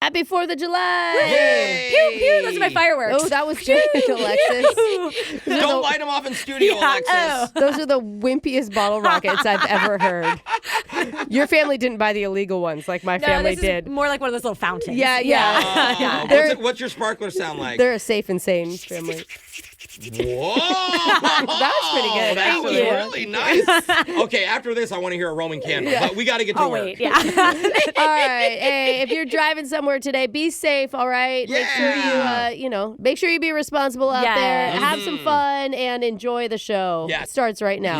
Happy 4th of July. Yay! Pew, pew. Those are my fireworks. Oh, that was Jake, Alexis. Don't light them off in studio, Alexis. Those are the wimpiest bottle rockets I've ever heard. Your family didn't buy the illegal ones like my family this did. Is more like one of those little fountains. Yeah. What's your sparkler sound like? They're a safe and sane family. Whoa! That was pretty good. That was you. really nice. Okay, after this, I want to hear a Roman candle, but we got to get to work. Wait, yeah. All right. Hey, if you're driving somewhere today, be safe, all right? Make sure you, make sure you be responsible out there. Have some fun and enjoy the show. Yeah. It starts right now.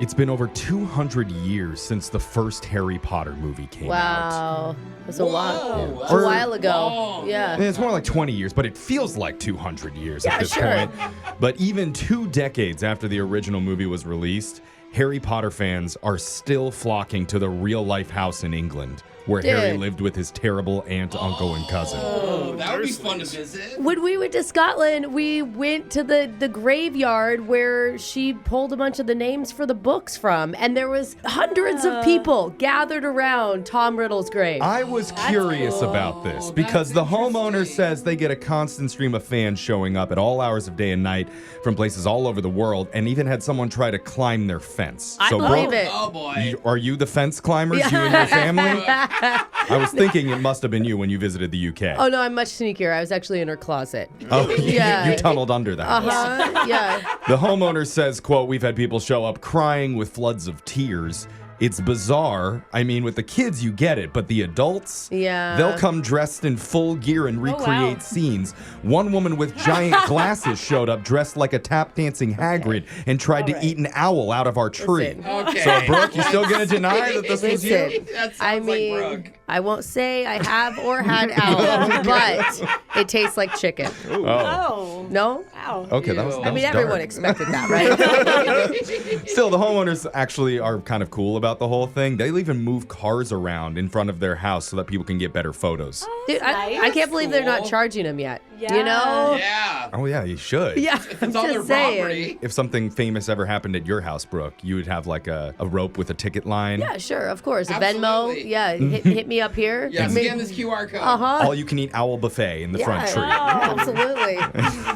It's been over 200 years since the first Harry Potter movie came out. Wow. That's a while. That's A while ago. long. Yeah. It's more like 20 years, but it feels like 200 years at this sure. point. But even 2 decades after the original movie was released, Harry Potter fans are still flocking to the real-life house in England, where Harry lived with his terrible aunt, uncle, and cousin. Oh, that would be fun to visit. When we went to Scotland, we went to the graveyard where she pulled a bunch of the names for the books from, and there was hundreds of people gathered around Tom Riddle's grave. I was curious about this because the homeowner says they get a constant stream of fans showing up at all hours of day and night from places all over the world, and even had someone try to climb their fence. I believe it. Oh, boy. Are you the fence climbers, you and your family? I was thinking it must have been you when you visited the UK. Oh, no, I'm much sneakier. I was actually in her closet. Oh, Yeah. you tunneled under that. Uh-huh. Yeah. The homeowner says, quote, "We've had people show up crying with floods of tears. It's bizarre. I mean, with the kids, you get it, but the adults, Yeah. they'll come dressed in full gear and recreate scenes. One woman with giant glasses showed up dressed like a tap-dancing Hagrid and tried to eat an owl out of our tree. Listen. Okay. So, Brooke, you still gonna deny that this was you? Listen, That sounds I like mean, Brooke. I won't say I have or had owl, but it tastes like chicken. Oh. Oh. No? Wow. Okay, that was I mean, was everyone dark. expected that, right? Still, the homeowners actually are kind of cool about the whole thing. They'll even move cars around in front of their house so that people can get better photos. Dude, I can't believe they're not cool. charging him yet. Yeah. You know? Yeah. Oh, yeah, you should. Yeah, If I'm it's on their just saying. property. If something famous ever happened at your house, Brooke, you would have like a rope with a ticket line. Yeah, sure, of course. A Absolutely. Venmo, yeah, hit me up here. Yeah, Maybe- scan this QR code. Uh-huh. All you can eat owl buffet in the front tree. Absolutely.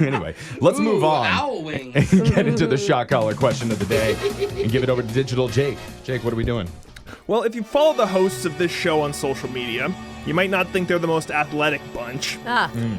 Anyway, let's move on Owl wings. and get into the shot collar question of the day and give it over to Digital Jake. Jake, what are we doing? Well, if you follow the hosts of this show on social media, you might not think they're the most athletic bunch,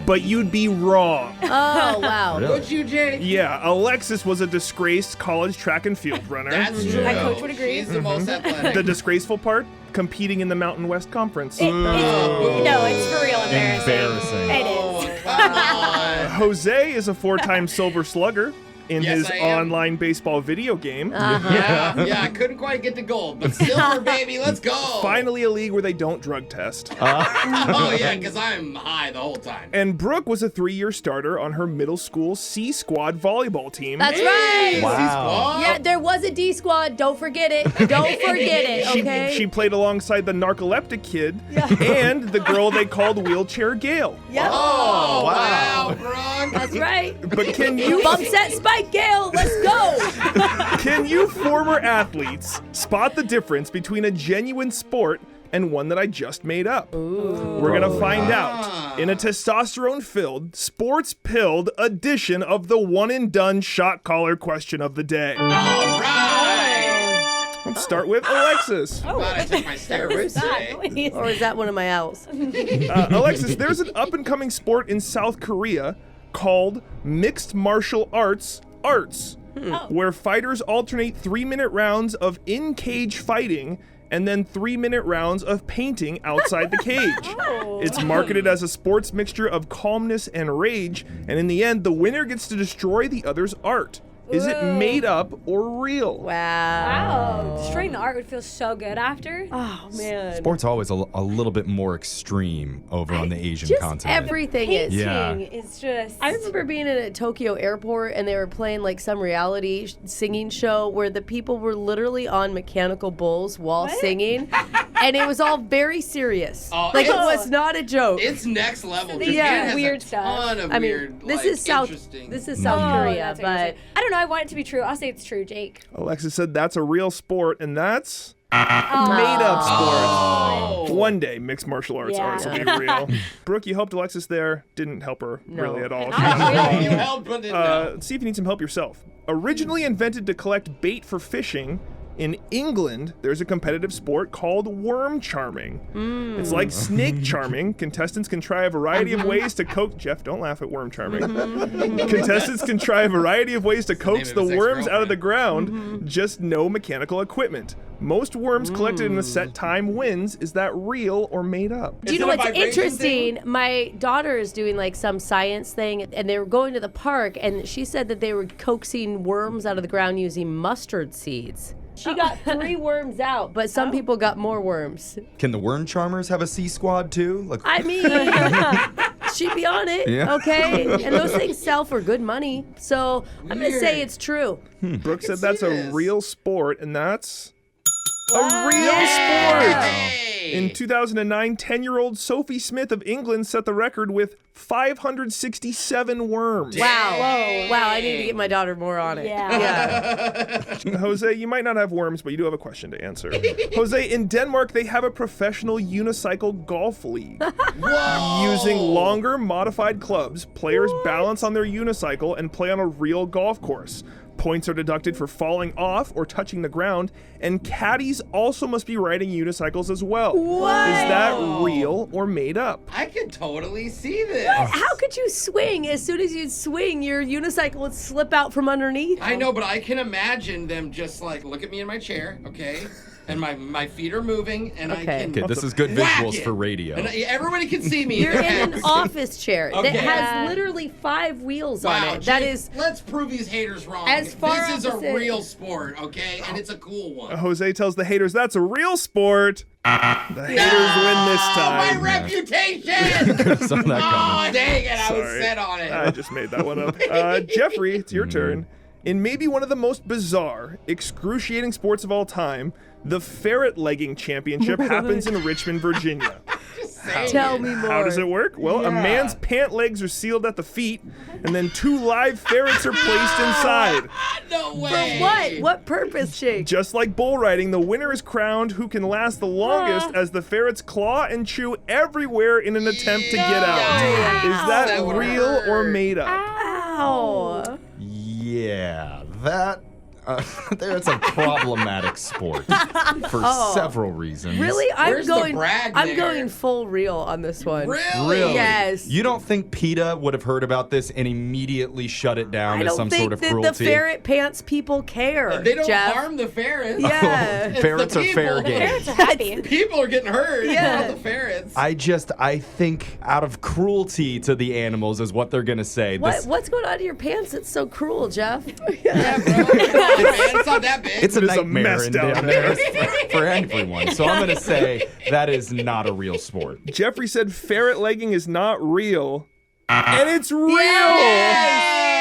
but you'd be wrong. Oh, wow. Would you, Jake? Yeah, Alexis was a disgraced college track and field runner. That's true. My coach would agree. She's the most athletic. The disgraceful part? Competing in the Mountain West Conference. No, it's for real embarrassing. Embarrassing. It is. Oh, come on. Jose is a 4-time Silver Slugger in Yes, his I am. online baseball video game. Yeah, I couldn't quite get to gold, but silver, baby, let's go. Finally, a league where they don't drug test. Oh, yeah, because I'm high the whole time. And Brooke was a 3-year starter on her middle school C Squad volleyball team. That's right. Wow. Yeah, there was a D squad. Don't forget it. Don't forget it, okay? She played alongside the narcoleptic kid and the girl they called Wheelchair Gail. Oh, wow, Brooke. That's right. But can you Bump set spike, Gail. Let's go. can you former athletes spot the difference between a genuine sport and one that I just made up? We're gonna find out in a testosterone-filled, sports-pilled edition of the one and done shot collar question of the day. All right. Let's start with Alexis. Glad I took my steroids today. Or is that one of my owls? Alexis, there's an up-and-coming sport in South Korea called mixed martial arts, where fighters alternate 3-minute rounds of in-cage fighting and then 3-minute rounds of painting outside the cage. It's marketed as a sports mixture of calmness and rage, and in the end, the winner gets to destroy the other's art. Is it made up or real? Wow. Destroying the art would feel so good after. Oh, man. Sports always a little bit more extreme over on the Asian Just continent. everything is. Yeah. Is just. I remember being in a Tokyo airport and they were playing like some reality singing show where the people were literally on mechanical bulls while singing. And it was all very serious. Oh, Like it it's- was not a joke. It's next level. they Japan do has weird a stuff. ton of I mean, weird, this like, is South interesting. Korea, that's what you're but saying. I don't know. I want it to be true. I'll say it's true, Jake. Alexis said that's a real sport, and that's Made up sport. Oh. One day, mixed martial arts will be real. Brooke, you helped Alexis there. Didn't help her really at all. You helped, but didn't help. See if you need some help yourself. Originally invented to collect bait for fishing, in England, there's a competitive sport called worm charming. It's like snake charming. Contestants can try a variety of ways to coax... Jeff, don't laugh at worm charming. Contestants can try a variety of ways to coax the worms out of the ground, just no mechanical equipment. Most worms collected in a set time wins. Is that real or made up? Do you know what's interesting? My daughter is doing like some science thing, and they were going to the park, and she said that they were coaxing worms out of the ground using mustard seeds. She got 3 worms out, but some people got more worms. Can the worm charmers have a C squad too? Like, I mean, she'd be on it, okay? And those things sell for good money. So I'm going to say it's true. Brooke said that's a real sport, and that's a real sport. In 2009, 10-year-old Sophie Smith of England set the record with 567 worms. Wow. Whoa. Wow, I need to get my daughter more on it. Yeah. Jose, you might not have worms, but you do have a question to answer. Jose, in Denmark, they have a professional unicycle golf league. Using longer, modified clubs, players balance on their unicycle and play on a real golf course. Points are deducted for falling off or touching the ground, and caddies also must be riding unicycles as well. What? Is that real or made up? I can totally see this. How could you swing? As soon as you'd swing, your unicycle would slip out from underneath. I know, but I can imagine them just like, look at me in my chair, okay? And my feet are moving, and I can. Okay, this is good whack visuals it. for radio. And everybody can see me. You're in an office chair that Okay. has literally 5 wheels on Wow, it. That Jake, is let's prove these haters wrong. As far this is a opposite. real sport, okay? And it's a cool one. Jose tells the haters that's a real sport. The haters win this My time. reputation! Saw that coming. Oh, dang it. I was Sorry. set on it. I just made that one up. Jeffrey, it's your turn. In maybe one of the most bizarre, excruciating sports of all time, the ferret legging championship happens in Richmond, Virginia. tell me more. How does it work? Well, a man's pant legs are sealed at the feet, and then 2 live ferrets are placed inside. No For way. what? What purpose, Jake? Just like bull riding, the winner is crowned who can last the longest as the ferrets claw and chew everywhere in an attempt to get out. Is that That would real or hurt. made up? Ow. Yeah, that that's a problematic sport for several reasons. Really? Where's the brag I'm there? going full real on this one. Really? Yes. You don't think PETA would have heard about this and immediately shut it down I as don't some think sort of that cruelty? the ferret pants people care. They don't Jeff. harm the ferrets. Yeah. It's Ferrets the are fair people. game. Parents are happy. People are getting hurt, Yeah. not the ferrets. I think out of cruelty to the animals is what they're gonna say. What's going on in your pants? It's so cruel, Jeff. Yeah, bro. Come on, man. It's not that big. It's a It is a nightmare mess in down there for everyone. So I'm gonna say that is not a real sport. Jeffrey said ferret legging is not real, and it's real. Yay!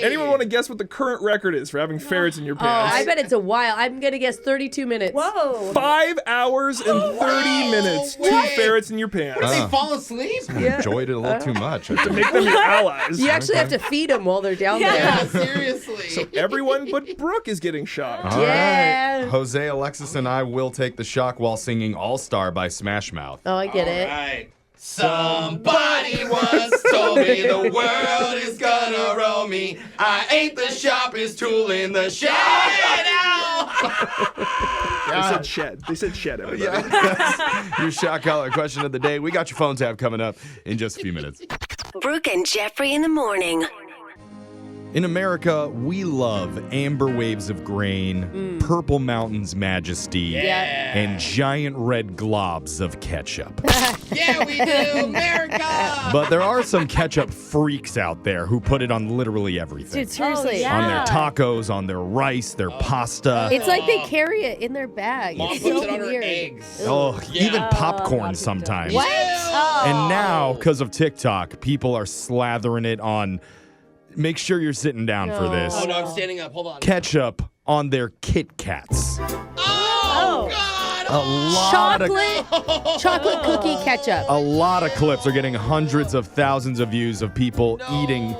Anyone want to guess what the current record is for having ferrets in your Oh, pants? I bet it's a while. I'm going to guess 32 minutes. Whoa. 5 hours and 30 minutes. 2 ferrets in your pants. They fall asleep? Enjoyed it a little too much. I think. Make them your allies. You actually have to feed them while they're down Yeah, there. seriously. Everyone but Brooke is getting shot. All Yeah. right. Jose, Alexis, and I will take the shock while singing All Star by Smash Mouth. Oh, I get it. Right. Somebody once told me the world is gonna roll me. I ain't the sharpest tool in the shed now. They said shed. They said shed, everybody. Your shock collar question of the day. We got your phone tab coming up in just a few minutes. Brooke and Jeffrey in the morning. In America, we love amber waves of grain, purple mountains majesty, and giant red globs of ketchup. Yeah, we do, America. But there are some ketchup freaks out there who put it on literally everything. Dude, seriously. yeah. On their tacos, on their rice, their pasta. It's like they carry it in their bag. Mom It's puts so it on her weird. eggs. Oh, Yeah. even popcorn sometimes. What? And now, because of TikTok, people are slathering it on. Make sure you're sitting down for this. Oh, no, I'm standing up. Hold on. Ketchup on their Kit Kats. Oh, God. A lot of Chocolate cookie ketchup. a lot of clips are getting hundreds of thousands of views of people eating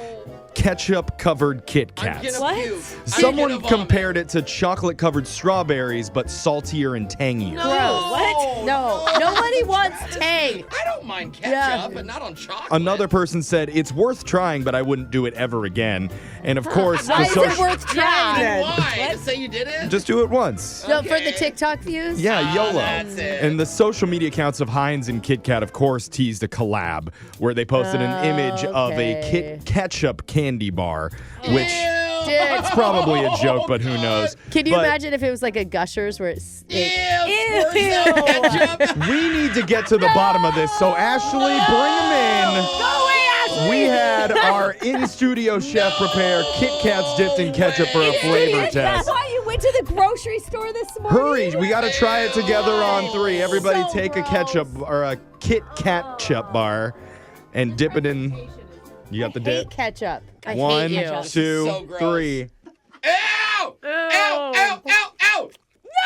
ketchup-covered Kit I'm Kats. gonna puke. I'm Someone gonna vomit. compared it to chocolate-covered strawberries, but saltier and tangier. Gross. What? No. Nobody wants Tang. I don't mind ketchup, Yeah. but not on chocolate. Another person said, it's worth trying, but I wouldn't do it ever again. And of course, Why the is it social... worth trying? Then why? To say you did it? Just do it once. No, for the Okay. TikTok views? Yeah, YOLO. that's it. And the social media accounts of Heinz and Kit Kat, of course, teased a collab where they posted an image of a Okay. ketchup candy bar, which Ew. it's probably a joke, but who knows? Can you But imagine if it was like a Gushers where it's... Ew, Ew. squirt that ketchup. we need to get to the bottom of this. So, Ashley, bring them in. Go away, Ashley. We had our in-studio chef prepare Kit Kats dipped in ketchup for a flavor That's test. why you went to the grocery store this morning. Hurry, we got to try it together on 3. Everybody So take a gross. ketchup or a Kit Kat chip bar and dip it in. You got the hate dip? ketchup. I One, hate you. ketchup. two, So gross. 3. Ew! Ow! Ow! Ow! Ow!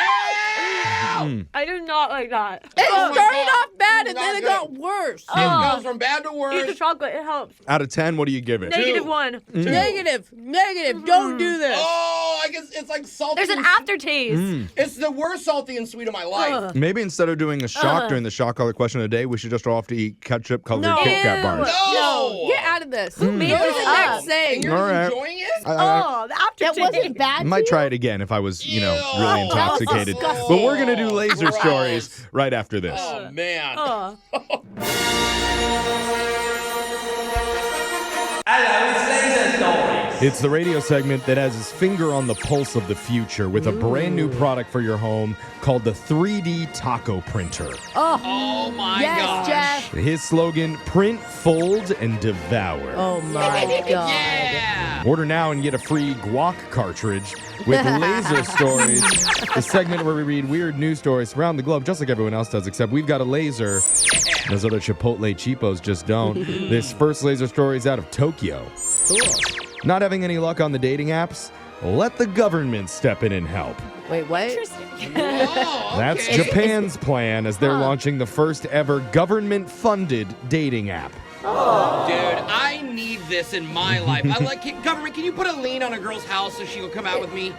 Ow! I do not like that. It Oh my started God. off bad and Not then it good. got worse. It goes from bad to Eat the worse. chocolate. It helps. Out of 10, what do you give it? -1. Negative. Don't do this. Oh, I guess it's like salty. There's an and- aftertaste. It's the worst salty and sweet of my life. Maybe instead of doing a shock during the shock collar question of the day, we should just all have to eat ketchup-colored No. Kit Kat Ew. bars. No! Get out of this. made Go to this the up? next thing. And you're All right. enjoying it? Oh, the That aftertaste. wasn't bad. I might to try you? it again if I was, really Ew. intoxicated. That was But we're going to do laser gross. stories right after this. Oh, man. Oh. It's the radio segment that has his finger on the pulse of the future with a brand new product for your home called the 3D Taco Printer. Oh, my Yes, gosh. Jeff. His slogan, print, fold, and devour. Oh my God. Yeah. Order now and get a free guac cartridge with laser stories. The segment where we read weird news stories around the globe, just like everyone else does, except we've got a laser. Those other Chipotle cheapos just don't. This first laser story is out of Tokyo. Not having any luck on the dating apps? Let the government step in and help. Wait, what? Oh, That's okay. Japan's plan as they're launching the first ever government-funded dating app. Dude, I need this in my life. I like government. Can you put a lien on a girl's house so she will come out with me?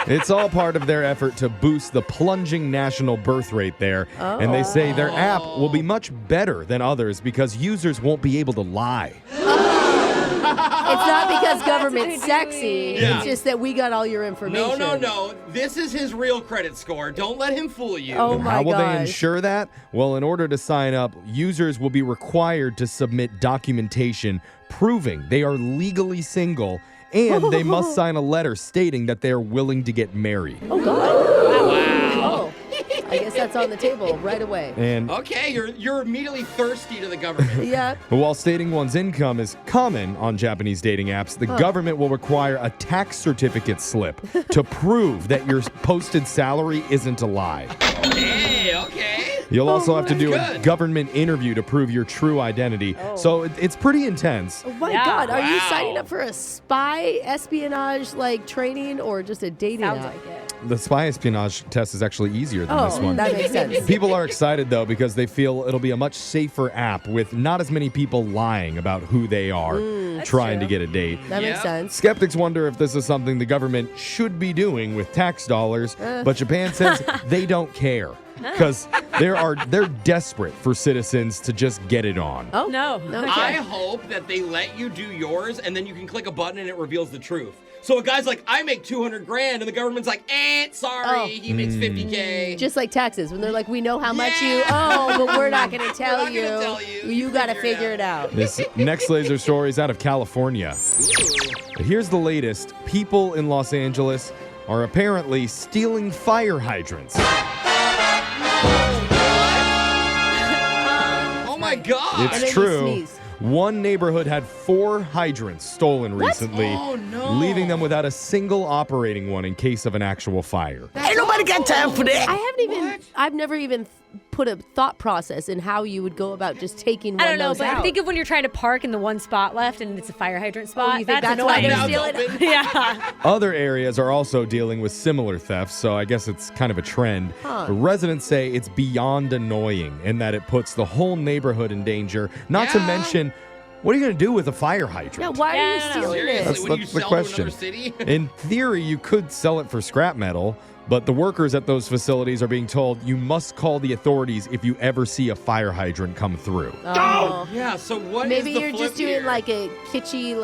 It's all part of their effort to boost the plunging national birth rate there. And they say their app will be much better than others because users won't be able to lie. It's not because government's sexy. Yeah. It's just that we got all your information. No. This is his real credit score. Don't let him fool you. Oh my How will they gosh. ensure that? Well, in order to sign up, users will be required to submit documentation proving they are legally single, and they must sign a letter stating that they are willing to get married. Oh God. Wow. Oh, I guess that's on the table right away. And Okay, you're immediately thirsty to the government. Yeah. while stating one's income is common on Japanese dating apps, the government will require a tax certificate slip to prove that your posted salary isn't a lie. Hey, okay. You'll also have to do a Good. government interview to prove your true identity. So it's pretty intense. Oh my Yeah. God. Are you Wow. signing up for a spy espionage like training or just a dating Sounds app? like it. The spy espionage test is actually easier than this Oh, one. that makes sense. People are excited, though, because they feel it'll be a much safer app with not as many people lying about who they are trying to get a date. That makes Yeah. sense. Skeptics wonder if this is something the government should be doing with tax dollars, but Japan says they don't care because they're desperate for citizens to just get it on. Oh No. Okay. I hope that they let you do yours and then you can click a button and it reveals the truth. So a guy's like, I make 200 grand, and the government's like, sorry, Oh. he makes 50K. Just like taxes, when they're like, we know how much you Yeah. owe, but we're not going to tell not you. gonna tell you. You got to figure it out. This next laser story is out of California. Here's the latest. People in Los Angeles are apparently stealing fire hydrants. Oh my God. And then It's you true. sneeze. One neighborhood had 4 hydrants stolen recently, Oh, no. leaving them without a single operating one in case of an actual fire. Ain't nobody got time for that. I've never even put a thought process in how you would go about just taking one I don't know, of but those out. think of when you're trying to park in the one spot left and it's a fire hydrant spot. you think that's why annoying. they're Now stealing it's open. Yeah. Other areas are also dealing with similar thefts, so I guess it's kind of a trend. Huh. The residents say it's beyond annoying and that it puts the whole neighborhood in danger, not to Yeah. mention what are you going to do with a fire hydrant? Yeah, why are you stealing Seriously, it? That's would you the sell question. to another city? In theory, you could sell it for scrap metal, but the workers at those facilities are being told you must call the authorities if you ever see a fire hydrant come through. Oh. Yeah, so what Maybe is the you're flip just doing here? like a kitschy,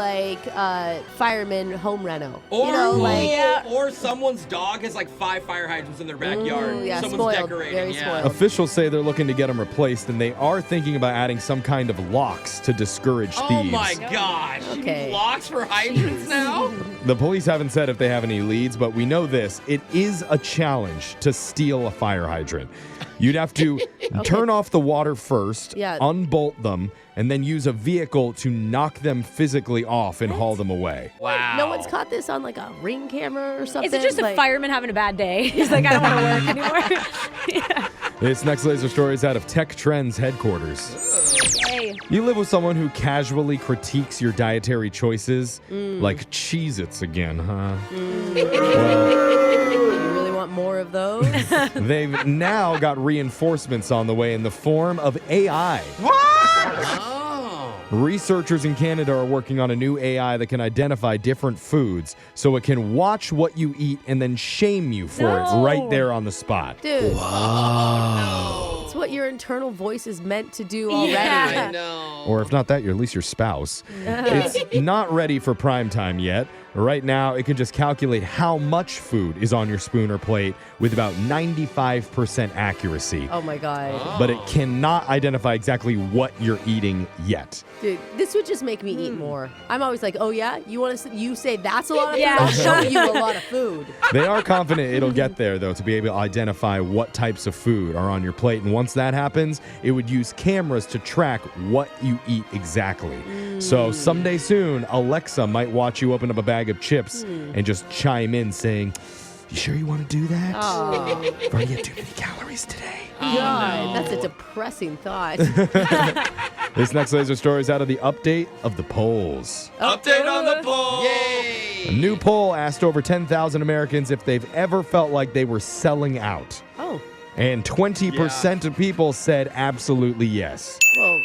fireman home reno. Or, you know, like or someone's dog has like 5 fire hydrants in their backyard. Ooh, yeah, Someone's spoiled. decorating. Very yeah. spoiled. Officials say they're looking to get them replaced, and they are thinking about adding some kind of locks to discourage thieves. Oh my gosh. Okay. You need locks for hydrants now? The police haven't said if they have any leads, but we know this. It is a challenge to steal a fire hydrant. You'd have to turn off the water first, Yeah. unbolt them, and then use a vehicle to knock them physically off and haul them away. Wow. no one's caught this on like a Ring camera or something. Is it just a like, fireman having a bad day? He's like, I don't want to work anymore. Yeah. This next laser story is out of Tech Trends headquarters. Hey. You live with someone who casually critiques your dietary choices, like Cheez-Its again, huh? You really want more of those? They've now got reinforcements on the way in the form of AI. Oh. Researchers in Canada are working on a new AI that can identify different foods so it can watch what you eat and then shame you for it No. right there on the spot. Dude. It's what your internal voice is meant to do already. Yeah. I know. Or if not that, at least your spouse. It's not ready for prime time yet. Right now, it can just calculate how much food is on your spoon or plate with about 95% accuracy. Oh my God. But it cannot identify exactly what you're eating yet. Dude, this would just make me eat more. I'm always like, oh yeah? You say that's a lot of Yeah. food? I'll show you a lot of food. They are confident it'll get there, though, to be able to identify what types of food are on your plate. And once that happens, it would use cameras to track what you eat exactly. So someday soon, Alexa might watch you open up a bag of chips and just chime in saying, "You sure you want to do that? Oh, You've already had too many calories today." God. That's a depressing thought. This next laser story is out of the update of the polls. Update on the poll. A Yay. new poll asked over 10,000 Americans if they've ever felt like they were selling out. Oh, And 20% of people said absolutely yes. well,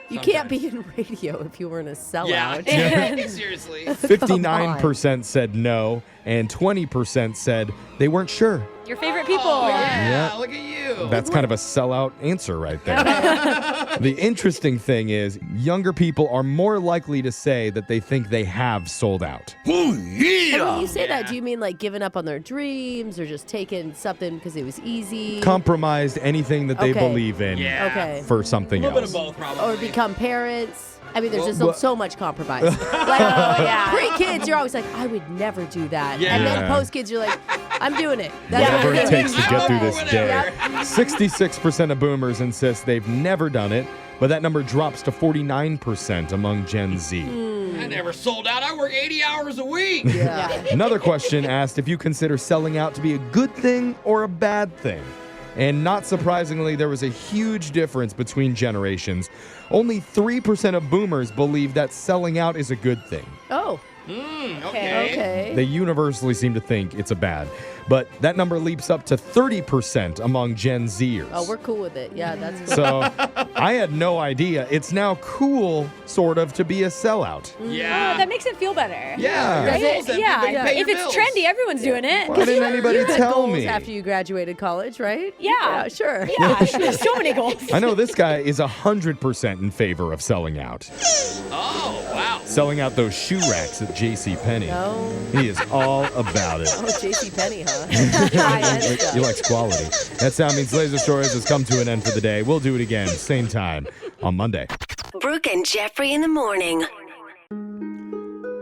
you can't be in radio if you weren't a sellout. Yeah. Seriously. 59% said no, and 20% said they weren't sure. Your favorite people. Oh, yeah. Yeah. Look at you. That's kind of a sellout answer right there. The interesting thing is, younger people are more likely to say that they think they have sold out. And when you say that, do you mean like giving up on their dreams or just taking something because it was easy? Compromised anything that they Okay. believe in Yeah. Okay. for something A little bit of else. both, probably. Or become parents? I mean, there's just well- so much compromise. Like, yeah. pre-kids, you're always like, I would never do that. Yeah. And then Yeah. post-kids, you're like, I'm doing it. That's Whatever what it I'm takes doing. to get through this Whatever. day. 66% of boomers insist they've never done it, but that number drops to 49% among Gen Z. I never sold out. I work 80 hours a week. Yeah. Another question asked if you consider selling out to be a good thing or a bad thing. And not surprisingly, there was a huge difference between generations. Only 3% of boomers believe that selling out is a good thing. Oh, Okay. okay. They universally seem to think it's a bad. But that number leaps up to 30% among Gen Zers. Oh, we're cool with it. Yeah, that's good. So I had no idea. It's now cool, sort of, to be a sellout. Yeah. Oh, that makes it feel better. Yeah. Your Right? bills empty, but you Yeah. pay If your it's bills. trendy, everyone's doing it. Why didn't anybody You had tell goals me? after you graduated college, right? Yeah. Sure. Yeah, there's so many goals. I know this guy is 100% in favor of selling out. Oh, wow. Selling out those shoe racks at JCPenney. No. He is all about it. Oh, JCPenney, huh? High-end stuff. He likes quality. That sound means Laser Stories has come to an end for the day. We'll do it again, same time, on Monday. Brooke and Jeffrey in the morning.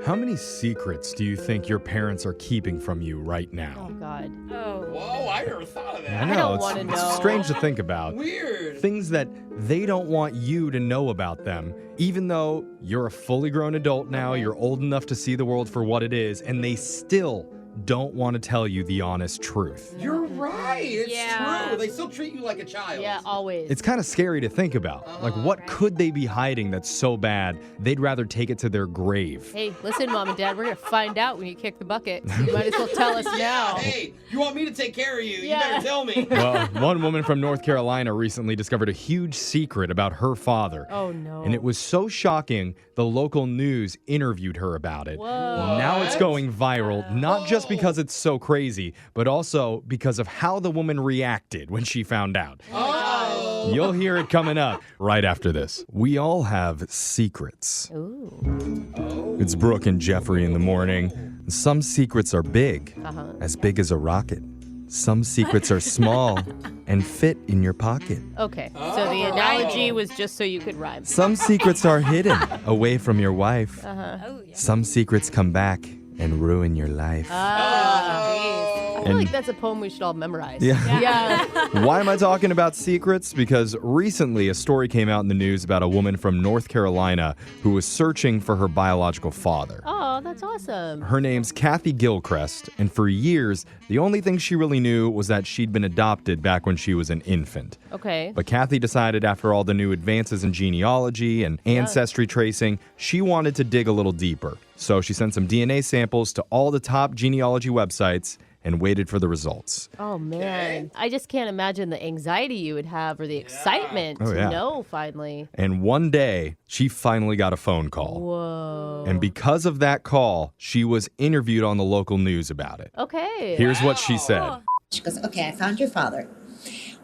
How many secrets do you think your parents are keeping from you right Oh, now? God. Oh. Whoa, I never thought of that. I know, don't wanna it's know. strange to think about. Weird. Things that they don't want you to know about them, even though you're a fully grown adult now, you're old enough to see the world for what it is, and they still don't want to tell you the honest truth. You're right. It's Yeah. true. They still treat you like a child. Yeah, always. It's kind of scary to think about. Like, what could they be hiding that's so bad they'd rather take it to their grave? Hey, listen, Mom and Dad, we're going to find out when you kick the bucket. You might as well tell us now. Hey, you want me to take care of you? Yeah. You better tell me. Well, one woman from North Carolina recently discovered a huge secret about her father. Oh, no. And it was so shocking, the local news interviewed her about it. Whoa. Now it's going viral, not just because it's so crazy, but also because of how the woman reacted when she found out. Oh. You'll hear it coming up right after this. We all have secrets. Ooh. It's Brooke and Jeffrey in the morning. Some secrets are big, as big as a rocket. Some secrets are small and fit in your pocket. Okay, so the analogy was just so you could rhyme. Some secrets are hidden away from your wife. Oh, yeah. Some secrets come back and ruin your life. I feel And- like that's a poem we should all memorize. Yeah. Yeah. Why am I talking about secrets? Because recently a story came out in the news about a woman from North Carolina who was searching for her biological father. Oh, that's awesome. Her name's Kathy Gilchrist, and for years, the only thing she really knew was that she'd been adopted back when she was an infant. Okay. But Kathy decided after all the new advances in genealogy and ancestry tracing, she wanted to dig a little deeper. So she sent some DNA samples to all the top genealogy websites and waited for the results. Oh, man. I just can't imagine the anxiety you would have or the excitement Oh, to yeah. know finally. And one day, she finally got a phone call. Whoa. And because of that call, she was interviewed on the local news about it. Okay. Here's what she said. She goes, okay, I found your father.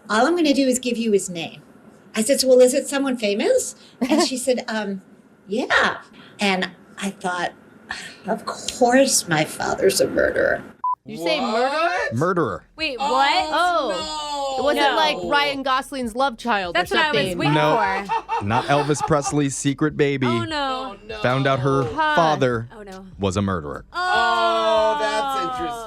All I'm going to do is give you his name. I said, so, well, is it someone famous? And she said, yeah. And I thought, of course my father's a murderer. Did you say murderer? Murderer. Wait, what? Oh. It wasn't No. like Ryan Gosling's love child That's or what I something. was waiting No. for. Not Elvis Presley's secret baby. Oh, no. Found out her father Oh, no. was a murderer. Oh, that's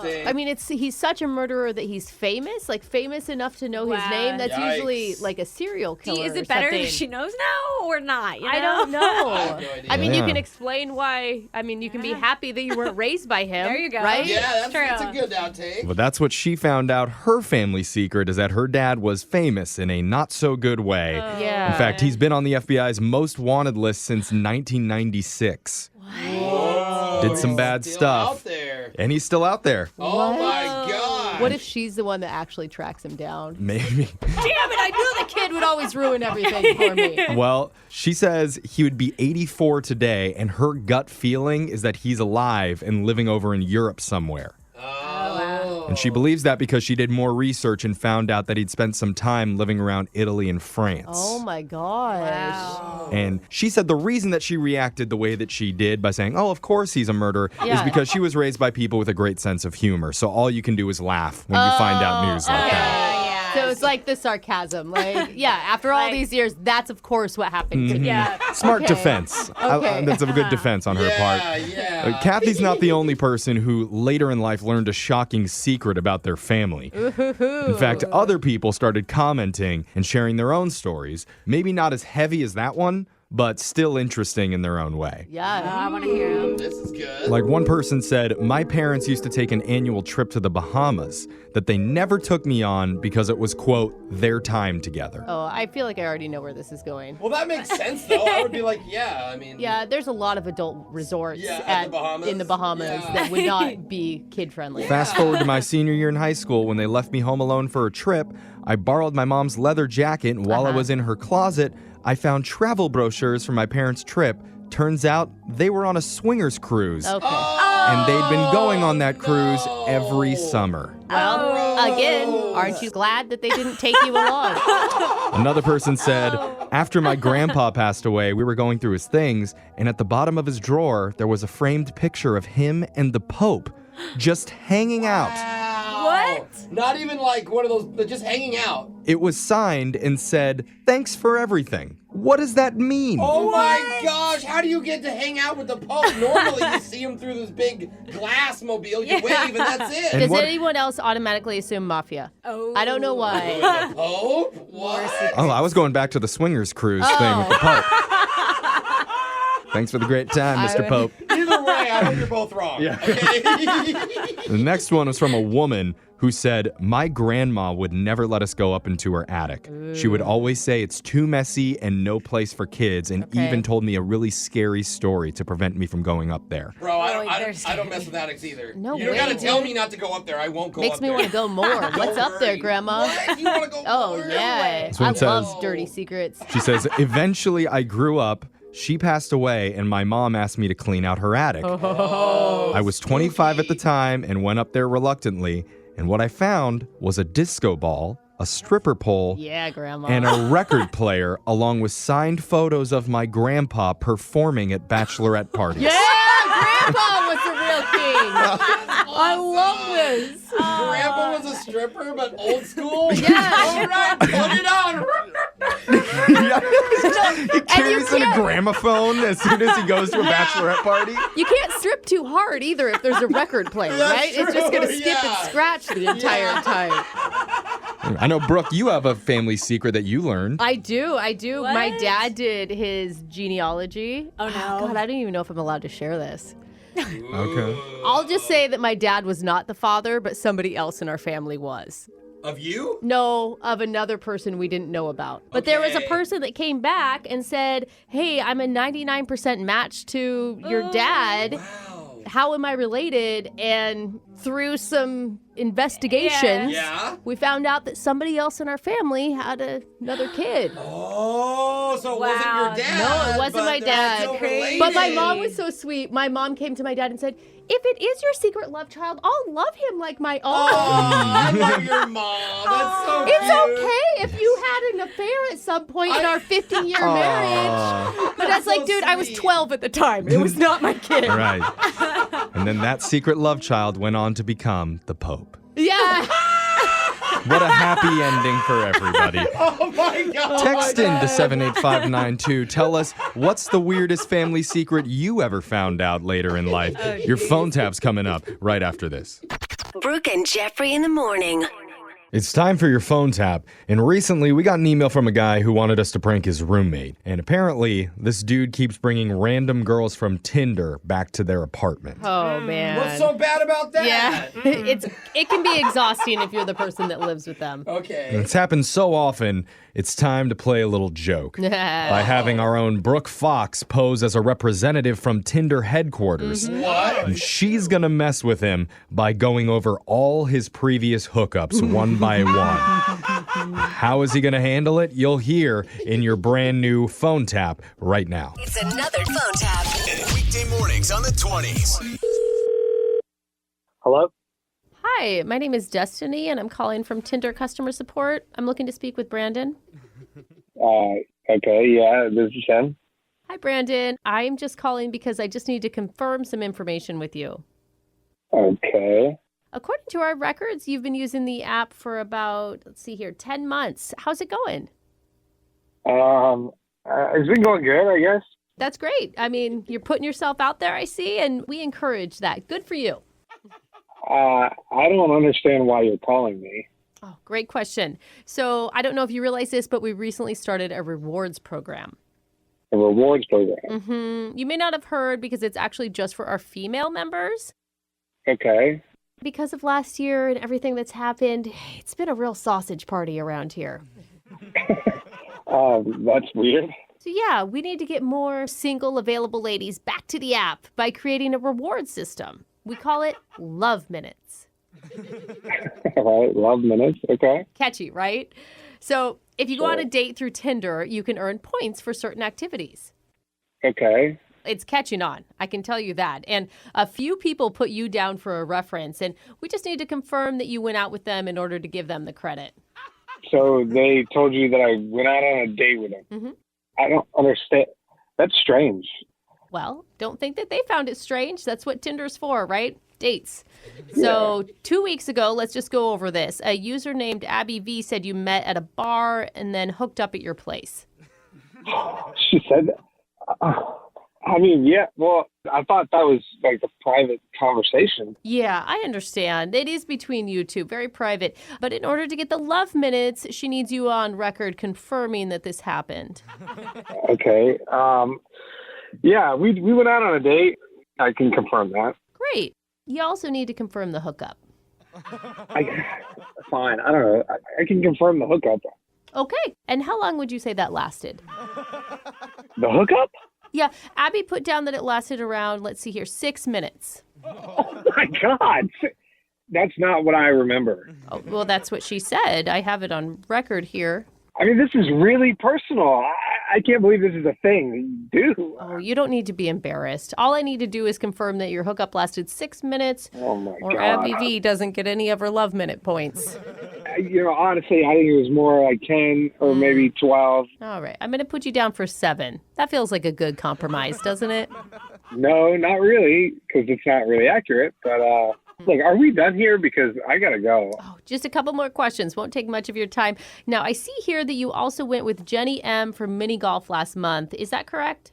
interesting. I mean, he's such a murderer that he's famous, like famous enough to know his Wow. name. That's Yikes. usually like a serial killer. Is or it better something. if she knows now or not? You I know? don't know. I have no idea. I mean, you Yeah. can explain why. I mean, you can be happy that you weren't raised by him. There you go. Right? Yeah, True. that's a good outtake. But that's what she found out. Her family secret is that her dad was famous in a not so good way. Yeah. In fact, he's been on the FBI's most wanted list since 1996. Did some bad Still stuff. out there. And he's still out there. Oh my God. What if she's the one that actually tracks him down? Maybe. Damn it! I knew the kid would always ruin everything for me. Well, she says he would be 84 today, and her gut feeling is that he's alive and living over in Europe somewhere. And she believes that because she did more research and found out that he'd spent some time living around Italy and France. Oh my gosh. Wow. And she said the reason that she reacted the way that she did by saying, oh, of course he's a murderer, is Yeah. because she was raised by people with a great sense of humor. So all you can do is laugh when you find out news like that. So it's like the sarcasm. Like, yeah, after all these years, that's of course what happened to me. Yeah. Smart Okay. defense. Okay. That's a good defense on her part. Yeah. Kathy's not the only person who later in life learned a shocking secret about their family. In fact, other people started commenting and sharing their own stories. Maybe not as heavy as that one, but still interesting in their own way. Yeah. I want to hear him. This is good. Like one person said, my parents used to take an annual trip to the Bahamas that they never took me on because it was, quote, their time together. Oh, I feel like I already know where this is going. Well, that makes sense, though. I would be like, yeah, I mean. Yeah, there's a lot of adult resorts Yeah, in the Bahamas Yeah. that would not be kid friendly. Fast forward to my senior year in high school when they left me home alone for a trip. I borrowed my mom's leather jacket, and while I was in her closet, I found travel brochures for my parents' trip. Turns out they were on a swingers cruise. Okay. And they'd been going on that cruise every summer. Well, again, aren't you glad that they didn't take you along? Another person said, after my grandpa passed away, we were going through his things, and at the bottom of his drawer, there was a framed picture of him and the Pope just hanging out. What? Not even like one of those, but just hanging out. It was signed and said, thanks for everything. What does that mean? Oh my gosh, how do you get to hang out with the Pope? Normally you see him through this big glass mobile, you wave and that's it. And Does what- anyone else automatically assume mafia? Oh. I don't know why. The Pope? What? Oh, I was going back to the swingers cruise thing with the Pope. Thanks for the great time, Mr. Pope. Either way, I hope you're both wrong. Yeah. Okay? The next one was from a woman who said, my grandma would never let us go up into her attic. She would always say it's too messy and no place for kids, and even told me a really scary story to prevent me from going up there. Bro, I don't mess with attics either. No you don't way, gotta tell dude. me not to go up there. I won't go Makes up me there. want to go more. What's up there, worry. Grandma? What? You want to go Oh, more? yeah. This one I love says- dirty secrets. She says, eventually I grew up, she passed away, and my mom asked me to clean out her attic. I was 25 at the time and went up there reluctantly, and what I found was a disco ball, a stripper pole, Yeah, Grandma. and a record player, along with signed photos of my grandpa performing at bachelorette parties. Yeah, Grandpa was the real king. I love this. Grandpa was a stripper, but old school? Yeah. All right, put it on. He carries in a gramophone as soon as he goes to a bachelorette party. You can't strip too hard either if there's a record player, That's right? It's just going to true, skip yeah. and scratch the entire time. I know, Brooke, you have a family secret that you learned. I do. What? My dad did his genealogy. Oh, no. God, I don't even know if I'm allowed to share this. Okay. I'll just say that my dad was not the father, but somebody else in our family was. Of you? No, of another person we didn't know about. But there was a Okay. person that came back and said, hey, I'm a 99% match to your dad. Wow. How am I related? And through some investigations, Yeah? we found out that somebody else in our family had another kid. Oh, so it wasn't Wow. your dad. No, it wasn't but my they're dad. still related. But my mom was so sweet. My mom came to my dad and said, if it is your secret love child, I'll love him like my own. Oh, I love your mom. That's so It's cute. okay if you had an affair at some point in our 15-year marriage. But that's like, so dude, I was sweet. 12 at the time. It was not my kid. Right. And then that secret love child went on to become the Pope. Yeah. What a happy ending for everybody. Oh my God. Text in to 78592. Tell us, what's the weirdest family secret you ever found out later in life? Your phone tap's coming up right after this. Brooke and Jeffrey in the morning. It's time for your phone tap. And recently, we got an email from a guy who wanted us to prank his roommate. And apparently, this dude keeps bringing random girls from Tinder back to their apartment. Oh, man. What's so bad about that? Yeah. It can be exhausting if you're the person that lives with them. Okay. It's happened so often, it's time to play a little joke. By having our own Brooke Fox pose as a representative from Tinder headquarters. What? And she's gonna mess with him by going over all his previous hookups one by one. How is he gonna handle it? You'll hear in your brand new phone tap right now. It's another phone tap. Weekday mornings on the 20s. Hello? Hi, my name is Destiny, and I'm calling from Tinder customer support. I'm looking to speak with Brandon. Okay, yeah, this is him. Hi, Brandon. I'm just calling because I just need to confirm some information with you. Okay. According to our records, you've been using the app for about, 10 months. How's it going? It's been going good, I guess. That's great. I mean, you're putting yourself out there, I see, and we encourage that. Good for you. I don't understand why you're calling me. Oh, great question. So I don't know if you realize this, but we recently started a rewards program. A rewards program. You may not have heard because it's actually just for our female members. Okay. Because of last year and everything that's happened, it's been a real sausage party around here. That's weird. So yeah, we need to get more single available ladies back to the app by creating a reward system. We call it Love Minutes. All right, love minutes. Okay. Catchy, right? So if you go on a date through Tinder, you can earn points for certain activities. Okay. It's catching on, I can tell you that. And a few people put you down for a reference, and we just need to confirm that you went out with them in order to give them the credit. So they told you that I went out on a date with him. Mm-hmm. I don't understand. That's strange. Well, don't think that they found it strange. That's what Tinder's for, right? Dates. So 2 weeks ago, let's just go over this. A user named Abby V said you met at a bar and then hooked up at your place. She said that. I mean, yeah, well, I thought that was like a private conversation. Yeah, I understand. It is between you two, very private. But in order to get the love minutes, she needs you on record confirming that this happened. Okay. Yeah, we went out on a date. I can confirm that. Great. You also need to confirm the hookup. Fine. I don't know. I can confirm the hookup. Okay. And how long would you say that lasted? The hookup? Yeah, Abby put down that it lasted around, let's see here, 6 minutes. Oh, my God. That's not what I remember. Oh, well, that's what she said. I have it on record here. I mean, this is really personal. I can't believe this is a thing that you do. Oh, you don't need to be embarrassed. All I need to do is confirm that your hookup lasted 6 minutes. Oh, my or God. Abby V doesn't get any of her love minute points. Honestly, I think it was more like 10 or maybe 12. All right. I'm going to put you down for 7. That feels like a good compromise, doesn't it? No, not really, because it's not really accurate. But, look, are we done here? Because I got to go. Oh, just a couple more questions. Won't take much of your time. Now, I see here that you also went with Jenny M for mini golf last month. Is that correct?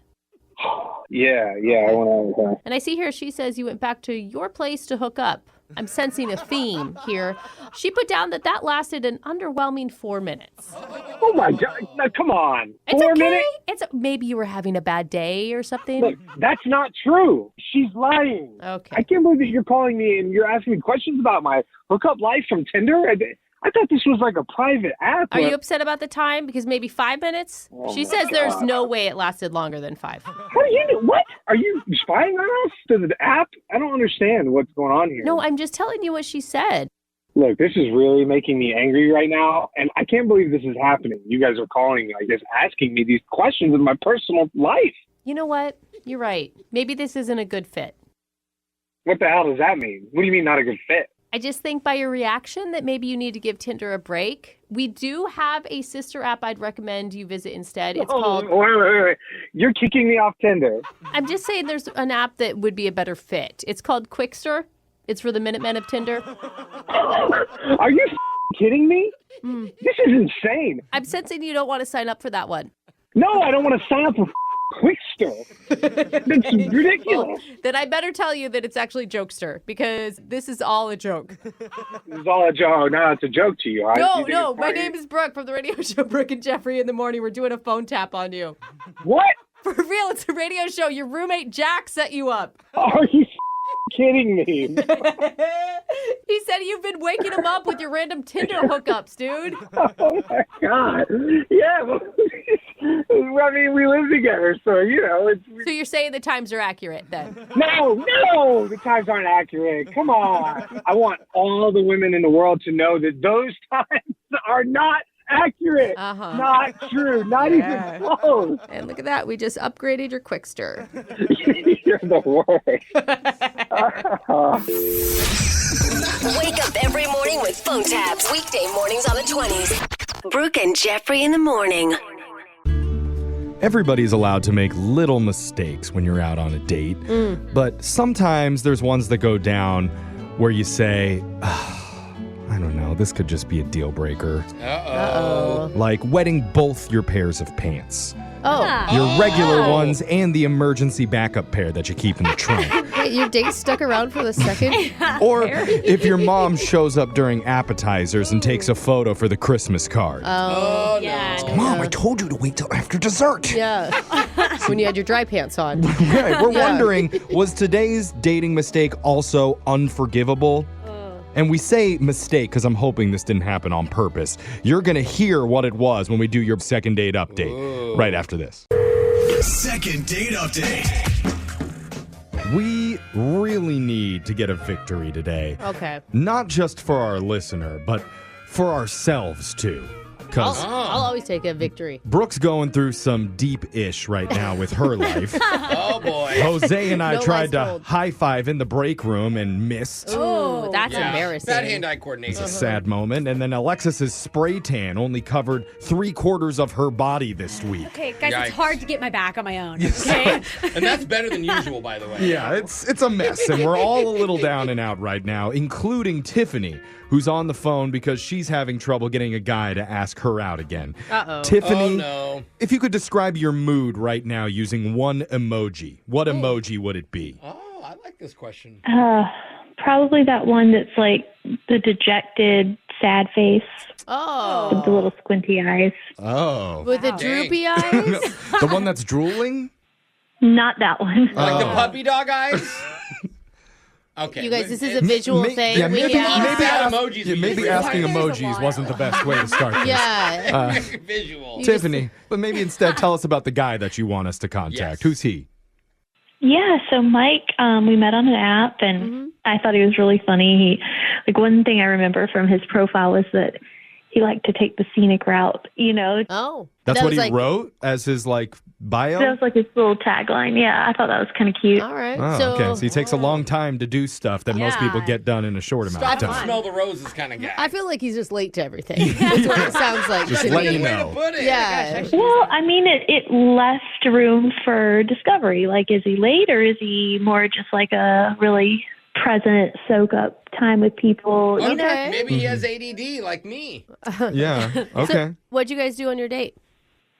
Yeah, I went out with her. And I see here she says you went back to your place to hook up. I'm sensing a theme here. She put down that lasted an underwhelming 4 minutes. Oh, my God. Now, come on. It's 4 okay. minutes? Maybe you were having a bad day or something. Look, that's not true. She's lying. Okay. I can't believe that you're calling me and you're asking me questions about my hookup life from Tinder. I thought this was like a private app. Are you upset about the time? Because maybe 5 minutes? Oh She says there's no way it lasted longer than 5. How do you know? What? Are you spying on us through the app? I don't understand what's going on here. No, I'm just telling you what she said. Look, this is really making me angry right now, and I can't believe this is happening. You guys are calling me, I guess, asking me these questions in my personal life. You know what? You're right. Maybe this isn't a good fit. What the hell does that mean? What do you mean not a good fit? I just think by your reaction that maybe you need to give Tinder a break. We do have a sister app I'd recommend you visit instead. It's called... Wait. You're kicking me off Tinder. I'm just saying there's an app that would be a better fit. It's called Quickster. It's for the Minutemen of Tinder. Are you kidding me? This is insane. I'm sensing you don't want to sign up for that one. No, I don't want to sign up for Quickster. That's ridiculous. Well, then I better tell you that it's actually Jokester, because this is all a joke. This is all a joke. No, it's a joke to you. No, my name is Brooke from the radio show Brooke and Jeffrey in the Morning. We're doing a phone tap on you. What? For real, it's a radio show. Your roommate Jack set you up. Are you kidding me? He said you've been waking him up with your random Tinder hookups, dude. Oh, my God. Yeah, well, I mean, we live together, so, it's... So you're saying the times are accurate, then? No, the times aren't accurate. Come on. I want all the women in the world to know that those times are not accurate. Not true. Not even close. And look at that. We just upgraded your Quickster. You're the worst. Wake up every morning with phone taps. Weekday mornings on the 20s. Brooke and Jeffrey in the morning. Everybody's allowed to make little mistakes when you're out on a date, but sometimes there's ones that go down where you say, I don't know, this could just be a deal breaker. Uh-oh. Like wetting both your pairs of pants. Oh. Your regular ones and the emergency backup pair that you keep in the trunk. Wait, your date stuck around for the second? Or if your mom shows up during appetizers and takes a photo for the Christmas card. Oh, Yeah. no. Mom, I told you to wait till after dessert. Yeah. When you had your dry pants on. Right, we're wondering, was today's dating mistake also unforgivable? And we say mistake because I'm hoping this didn't happen on purpose. You're going to hear what it was when we do your second date update right after this. Second date update. We really need to get a victory today. Okay. Not just for our listener, but for ourselves too. Because I'll always take a victory. Brooke's going through some deep-ish right now with her life. Oh, boy. Jose and I No tried to lies told. high-five in the break room and missed. Ooh, that's Yeah. embarrassing. Bad hand-eye coordination. Sad moment. And then Alexis's spray tan only covered 3/4 of her body this week. Okay, guys, Yikes. it's hard to get my back on my own. Okay? And that's better than usual, by the way. Yeah, it's a mess, and we're all a little down and out right now, including Tiffany, who's on the phone because she's having trouble getting a guy to ask her out again. Uh-oh. Tiffany, Oh, no. if you could describe your mood right now using one emoji, what emoji would it be? Oh, I like this question. Probably that one that's like the dejected, sad face with the Oh. little squinty eyes. Oh. With the Dang. droopy eyes? The one that's drooling? Not that one. Like the puppy dog eyes? Okay. You guys, this is a visual thing. Yeah, We maybe, can- maybe, emojis we maybe use. asking emojis wasn't the best way to start this. Yeah. Visual. Tiffany, but maybe instead tell us about the guy that you want us to contact. Yes. Who's he? Yeah, so Mike, we met on an app, and I thought he was really funny. One thing I remember from his profile was that he liked to take the scenic route, Oh. That's That what was he wrote as his bio? That was his little tagline. Yeah, I thought that was kind of cute. All right. Oh, so, okay. So he takes a long time to do stuff that most people get done in a short amount Stop of and time. smell the roses kind of guy. I feel like he's just late to everything. That's what it sounds like. Just to let me. you Way to know. put it. Yeah. Well, I mean, it left room for discovery. Is he late, or is he more just a really present, soak up time with people? Okay. Maybe he has ADD like me. Yeah. Okay. So, what'd you guys do on your date?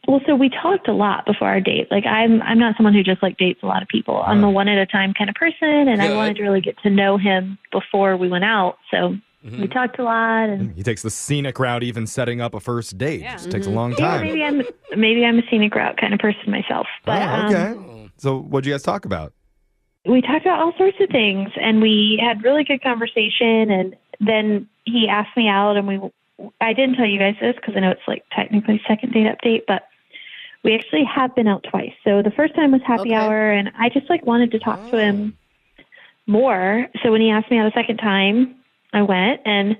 Well, so we talked a lot before our date. I'm not someone who just dates a lot of people. I'm a one at a time kind of person, and I Good. wanted to really get to know him before we went out. So we talked a lot, and He takes the scenic route, even setting up a first date. Just takes a long time. maybe I'm a scenic route kind of person myself. But okay. So what'd you guys talk about? we talked about all sorts of things, and we had really good conversation. And then he asked me out, and I didn't tell you guys this because I know it's technically second date update, but we actually have been out twice. So the first time was happy hour, and I just wanted to talk to him more. So when he asked me out a second time, I went, and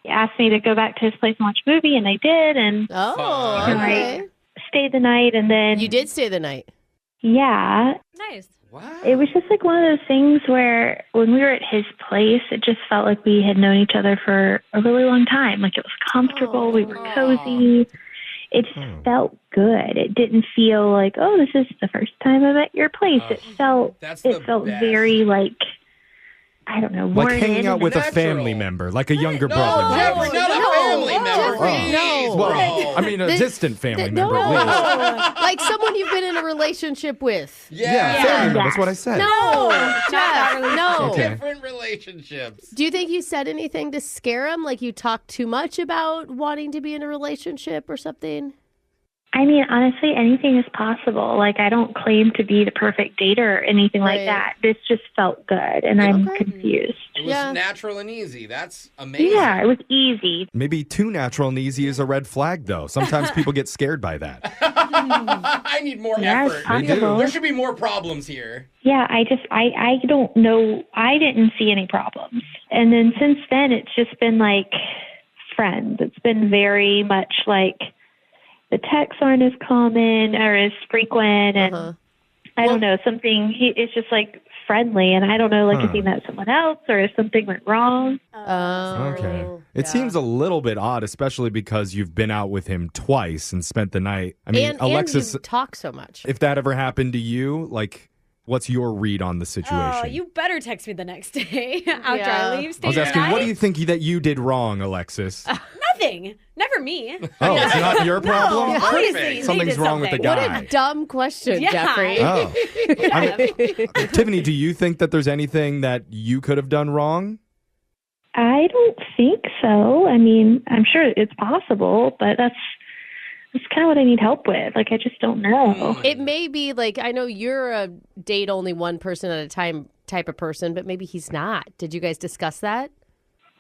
he asked me to go back to his place and watch a movie, and I did. And okay. I stayed the night, and then You did stay the night. Yeah. Nice. Wow. It was just one of those things where when we were at his place, it just felt like we had known each other for a really long time. It was comfortable. We were cozy. It just felt good. It didn't feel like, oh, this is the first time I'm at your place. It felt very I don't know, like hanging out with a family member, like a younger brother. Jeffrey, not a family member. Jeffrey, no. Well, I mean, a distant family member, at least. Like someone you've been in a relationship with. Yeah, family member. That's what I said. No, Jeff, no. Okay. Different relationships. Do you think you said anything to scare him? Like you talked too much about wanting to be in a relationship or something? I mean, honestly, anything is possible. I don't claim to be the perfect dater or anything like that. This just felt good, and I'm confused. It was natural and easy. That's amazing. Yeah, it was easy. Maybe too natural and easy is a red flag, though. Sometimes people get scared by that. I need more effort. There should be more problems here. Yeah, I don't know. I didn't see any problems. And then since then, it's just been friends. It's been very much the texts aren't as common or as frequent. And I don't know, it's just friendly. And I don't know, if he met someone else or if something went wrong. Okay. It seems a little bit odd, especially because you've been out with him twice and spent the night. I mean, Alexis, and you talk so much. if that ever happened to you, what's your read on the situation? Oh, you better text me the next day after I leave. I was asking, what do you think that you did wrong, Alexis? Nothing. Never me. Oh, it's not your problem? No, obviously, Something's wrong with the guy. What a dumb question, Jeffrey. Oh. Tiffany, do you think that there's anything that you could have done wrong? I don't think so. I mean, I'm sure it's possible, but that's kind of what I need help with. I just don't know. It may be I know you're a date only one person at a time type of person, but maybe he's not. Did you guys discuss that?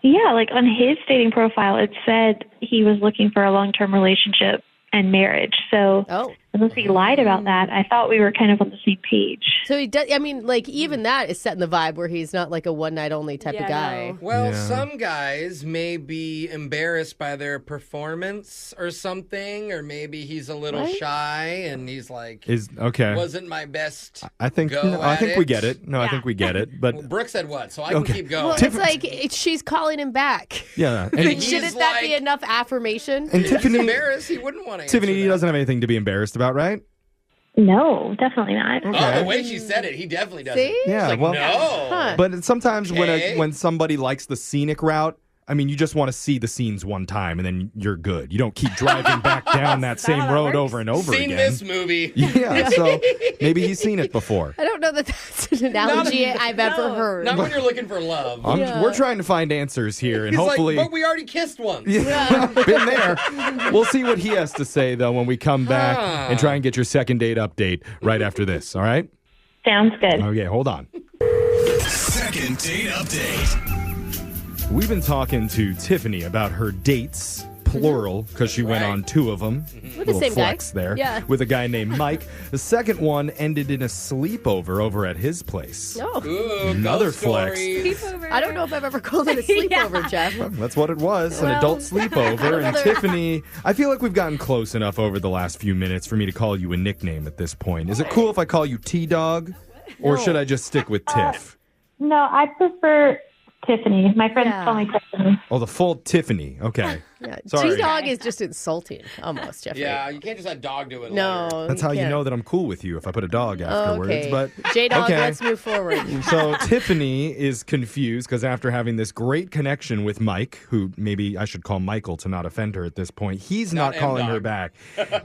Yeah, on his dating profile, it said he was looking for a long-term relationship and marriage. So unless he lied about that, I thought we were kind of on the same page. So he does. I mean, even that is setting the vibe where he's not a one night only type of guy. Well, some guys may be embarrassed by their performance or something, or maybe he's a little shy and he's wasn't my best. I think we get it. No, I think we get it. But Brooke said what? So I can keep going. Well, it's she's calling him back. Yeah. And shouldn't that be enough affirmation? And Tiffany, he's embarrassed. He wouldn't want to answer Tiffany, he doesn't have anything to be embarrassed about, right? No, definitely not. Oh, the way she said it, he definitely doesn't. See? Yeah, no. But sometimes when somebody likes the scenic route, I mean, you just want to see the scenes one time and then you're good. You don't keep driving back down that same road over and over again. Seen this movie. Yeah, so maybe he's seen it before. I don't know that that's an analogy I've ever heard. Not when you're looking for love. We're trying to find answers here, and He's hopefully... but we already kissed once. Yeah, been there. We'll see what he has to say, though, when we come back and try and get your second date update right after this, all right? Sounds good. Okay, hold on. Second date update. We've been talking to Tiffany about her dates, plural, because she went on 2 of them. With the same flex guy. there. Yeah. With a guy named Mike. The second one ended in a sleepover over at his place. Oh. Ooh, Another ghost flex. stories. I don't know if I've ever called it a sleepover, Jeff. That's what it was, an adult sleepover. And Tiffany, I feel like we've gotten close enough over the last few minutes for me to call you a nickname at this point. Is it cool if I call you T-Dog? Or should I just stick with Tiff? No, I prefer Tiffany. My friends call me Tiffany. Oh, the full Tiffany. Okay. Yeah. Sorry. T-Dog is just insulting, almost, Jeffrey. Yeah, you can't just have dog do it. No. That's how you know that I'm cool with you if I put a dog afterwards. Okay. But J-Dog, let's move forward. So Tiffany is confused because after having this great connection with Mike, who maybe I should call Michael to not offend her at this point, he's not calling her back,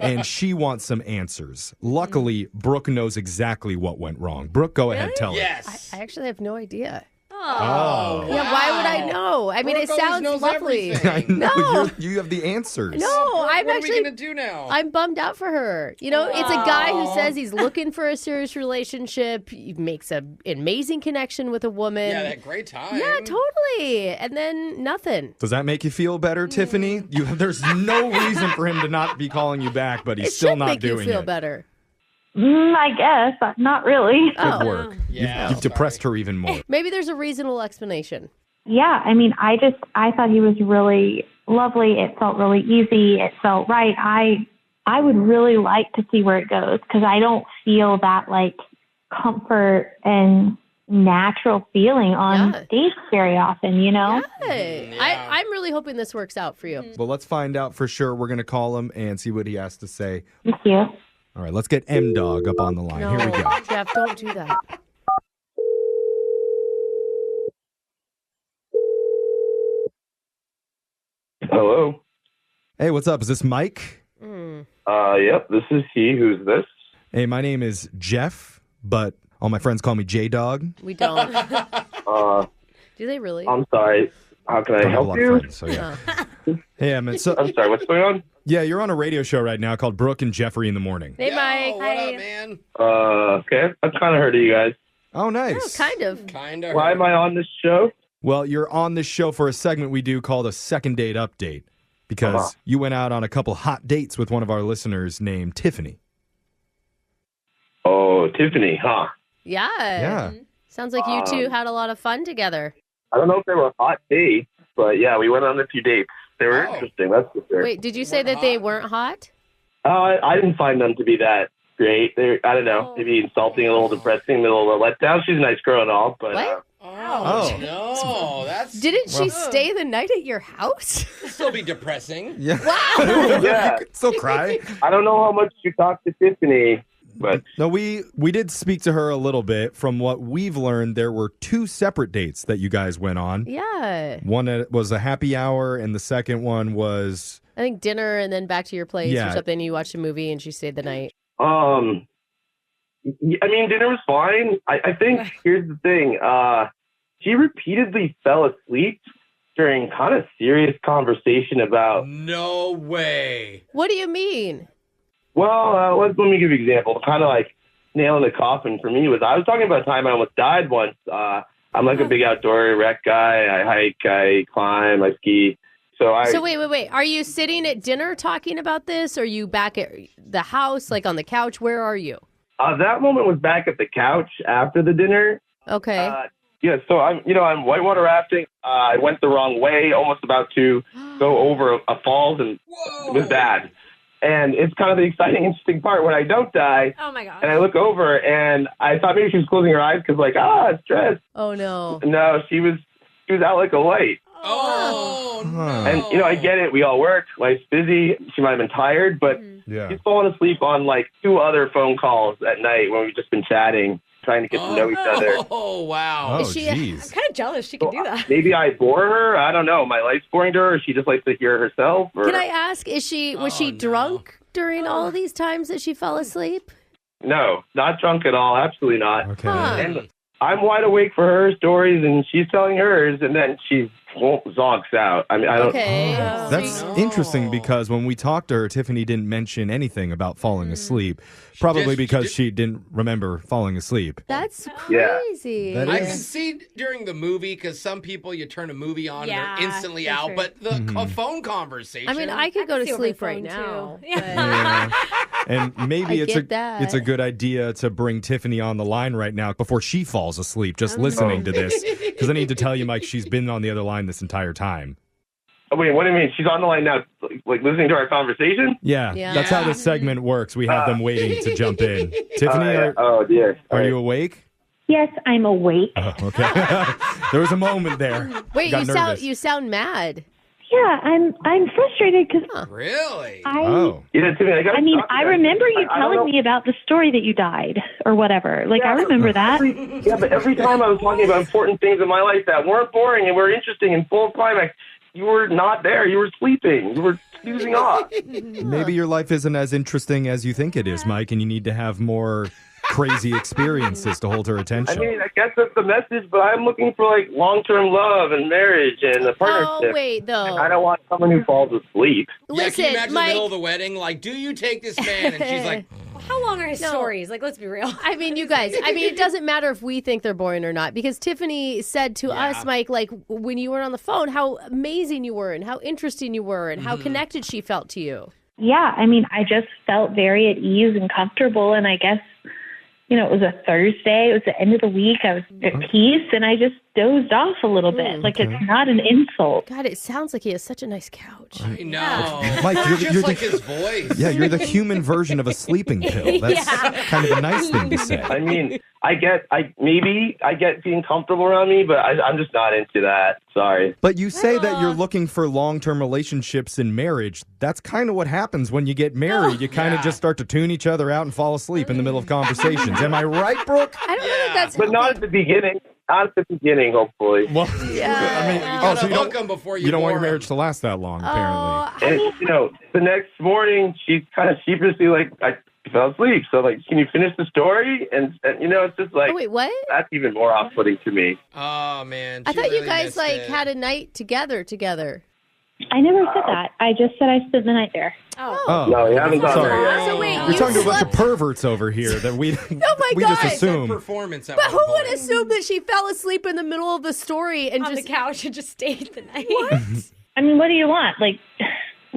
and she wants some answers. Luckily, Brooke knows exactly what went wrong. Brooke, go ahead, tell her. Yes. I actually have no idea. Oh. Yeah, why would I know? I mean, Brooke it sounds knows lovely. everything. I know, No. you have the answers. No, I'm what actually. are we gonna do now? I'm bummed out for her. You know, it's a guy who says he's looking for a serious relationship. He makes an amazing connection with a woman. Yeah, that great time. Yeah, totally. And then nothing. Does that make you feel better, Tiffany? There's no reason for him to not be calling you back, but he's It still should not make you doing feel it. better. I guess, but not really. Good work. Yeah, You've depressed her even more. Maybe there's a reasonable explanation. Yeah, I mean, I thought he was really lovely. It felt really easy. It felt right. I would really like to see where it goes because I don't feel that like comfort and natural feeling on dates very often, you know? Yeah. I'm really hoping this works out for you. Well, let's find out for sure. We're going to call him and see what he has to say. Thank you. All right, let's get M-Dog up on the line. No, Here we go. Jeff, don't do that. Hello. Hey, what's up? Is this Mike? Yep, this is he. Who's this? Hey, my name is Jeff, but all my friends call me J-Dog. We don't. Do they really? I'm sorry. How can I Don't have a help lot you? of friends, so yeah. Hey, I'm sorry, what's going on? Yeah, you're on a radio show right now called Brooke and Jeffrey in the Morning. Hey, Mike. What up, man? Okay. I've kind of heard of you guys. Oh, nice. Kind of. Why am I on this show? Well, you're on this show for a segment we do called a second date update because you went out on a couple hot dates with one of our listeners named Tiffany. Oh, Tiffany, huh? Yeah. Yeah. Sounds like you two had a lot of fun together. I don't know if they were hot dates, but yeah, we went on a few dates. They were interesting, that's for sure. Wait, did you say that they weren't hot? I didn't find them to be that great. They're, I don't know, maybe insulting, a little depressing, a little letdown. She's a nice girl and all, but... What? No, that's... Didn't she stay the night at your house? still be depressing. Yeah. Wow. Yeah. Still cry. I don't know how much you talked to Tiffany, but... No, we did speak to her a little bit. From what we've learned, there were 2 separate dates that you guys went on. Yeah. One was a happy hour, and the second one was... I think dinner and then back to your place Yeah. or something. You watched a movie and she stayed the night. I mean, dinner was fine. I think here's the thing. She repeatedly fell asleep during kind of serious conversation about... No way. What do you mean? Well, let me give you an example. Kind of like nail in the coffin for me was I was talking about a time I almost died once. I'm like a big outdoor rec guy. I hike, I climb, I ski. So wait. Are you sitting at dinner talking about this? Or are you back at the house, like on the couch? Where are you? That moment was back at the couch after the dinner. Okay. Yeah, so I'm whitewater rafting. I went the wrong way, almost about to go over a falls, and it was bad. And it's kind of the exciting, interesting part when I don't die. Oh, my God. And I look over, and I thought maybe she was closing her eyes because, like, stress. Oh, no. No, she was out like a light. Oh, no. And, I get it. We all work. Life's busy. She might have been tired, but she's fallen asleep on, like, 2 other phone calls at night when we've just been chatting. trying to get to know each other. Oh, wow. Oh, I'm jeez. kind of jealous she can do that. Maybe I bore her. I don't know. My life's boring to her. Or she just likes to hear herself. Or... Can I ask, was she drunk during all these times that she fell asleep? No, not drunk at all. Absolutely not. Okay. And I'm wide awake for her stories, and she's telling hers, and then she zonks out. I mean, I don't... Okay. That's interesting because when we talked to her, Tiffany didn't mention anything about falling asleep. Probably because she didn't remember falling asleep. That's Yeah. crazy. I can see during the movie because some people you turn a movie on and they're instantly out, sure. but the phone conversation. I mean, I could go to see over sleep the right phone, now. too. Yeah. And maybe I it's get that. it's a good idea to bring Tiffany on the line right now before she falls asleep, just listening to this. Because I need to tell you, Mike, she's been on the other line this entire time. Oh, wait, what do you mean? She's on the line now, like listening to our conversation? Yeah, that's how this segment works. We have them waiting to jump in. Tiffany, oh, dear. are you awake? Yes, I'm awake. Oh, okay. There was a moment there. Wait, Got nervous. you sound mad. Yeah, I'm frustrated because Really? Yeah, Tiffany, I remember you telling me about the story that you died or whatever. Like, I remember that. Yeah, but every time I was talking about important things in my life that weren't boring and were interesting and full of climax, you were not there. You were sleeping. You were snoozing off. Maybe your life isn't as interesting as you think it is, Mike, and you need to have more crazy experiences to hold her attention. I mean, I guess that's the message, but I'm looking for, like, long-term love and marriage and a partnership. Oh, wait, though. And I don't want someone who falls asleep. Can you imagine the middle of the wedding? Like, do you take this man? And she's like... How long are his stories? Like, let's be real. I mean, you guys, it doesn't matter if we think they're boring or not, because Tiffany said to us, Mike, like, when you were on the phone, how amazing you were and how interesting you were and how connected she felt to you. Yeah, I mean, I just felt very at ease and comfortable, and I guess, you know, it was a Thursday. It was the end of the week. I was at peace, and I just dozed off a little bit. Like, it's not an insult. God, it sounds like he has such a nice couch. I know. Mike, you're like his voice. Yeah, you're the human version of a sleeping pill. That's kind of a nice thing to say. I mean, I get being comfortable around me, but I'm just not into that. Sorry. But you say that you're looking for long-term relationships in marriage. That's kind of what happens when you get married. You kind of just start to tune each other out and fall asleep in the middle of conversations. Am I right, Brooke? I don't know if that's But not at the beginning. Not at the beginning, hopefully. Well, yeah. I mean, You gotta hook him before you don't want your bore him. marriage to last that long, apparently. And, you know, the next morning, she's kind of sheepishly like, I fell asleep. So, like, can you finish the story? And you know, it's just like, wait, what? That's even more off-putting to me. Oh, man. I she thought you really guys, missed like, it. had a night together. I never said that. I just said I spent the night there. Oh. No, you haven't done Sorry. that yet. So wait, You're you talking to a bunch of slept... perverts over here that we my we God. just assume. Performance at But one who would point. assume that she fell asleep in the middle of the story and On just the couch and just stayed the night. What? I mean, what do you want? Like,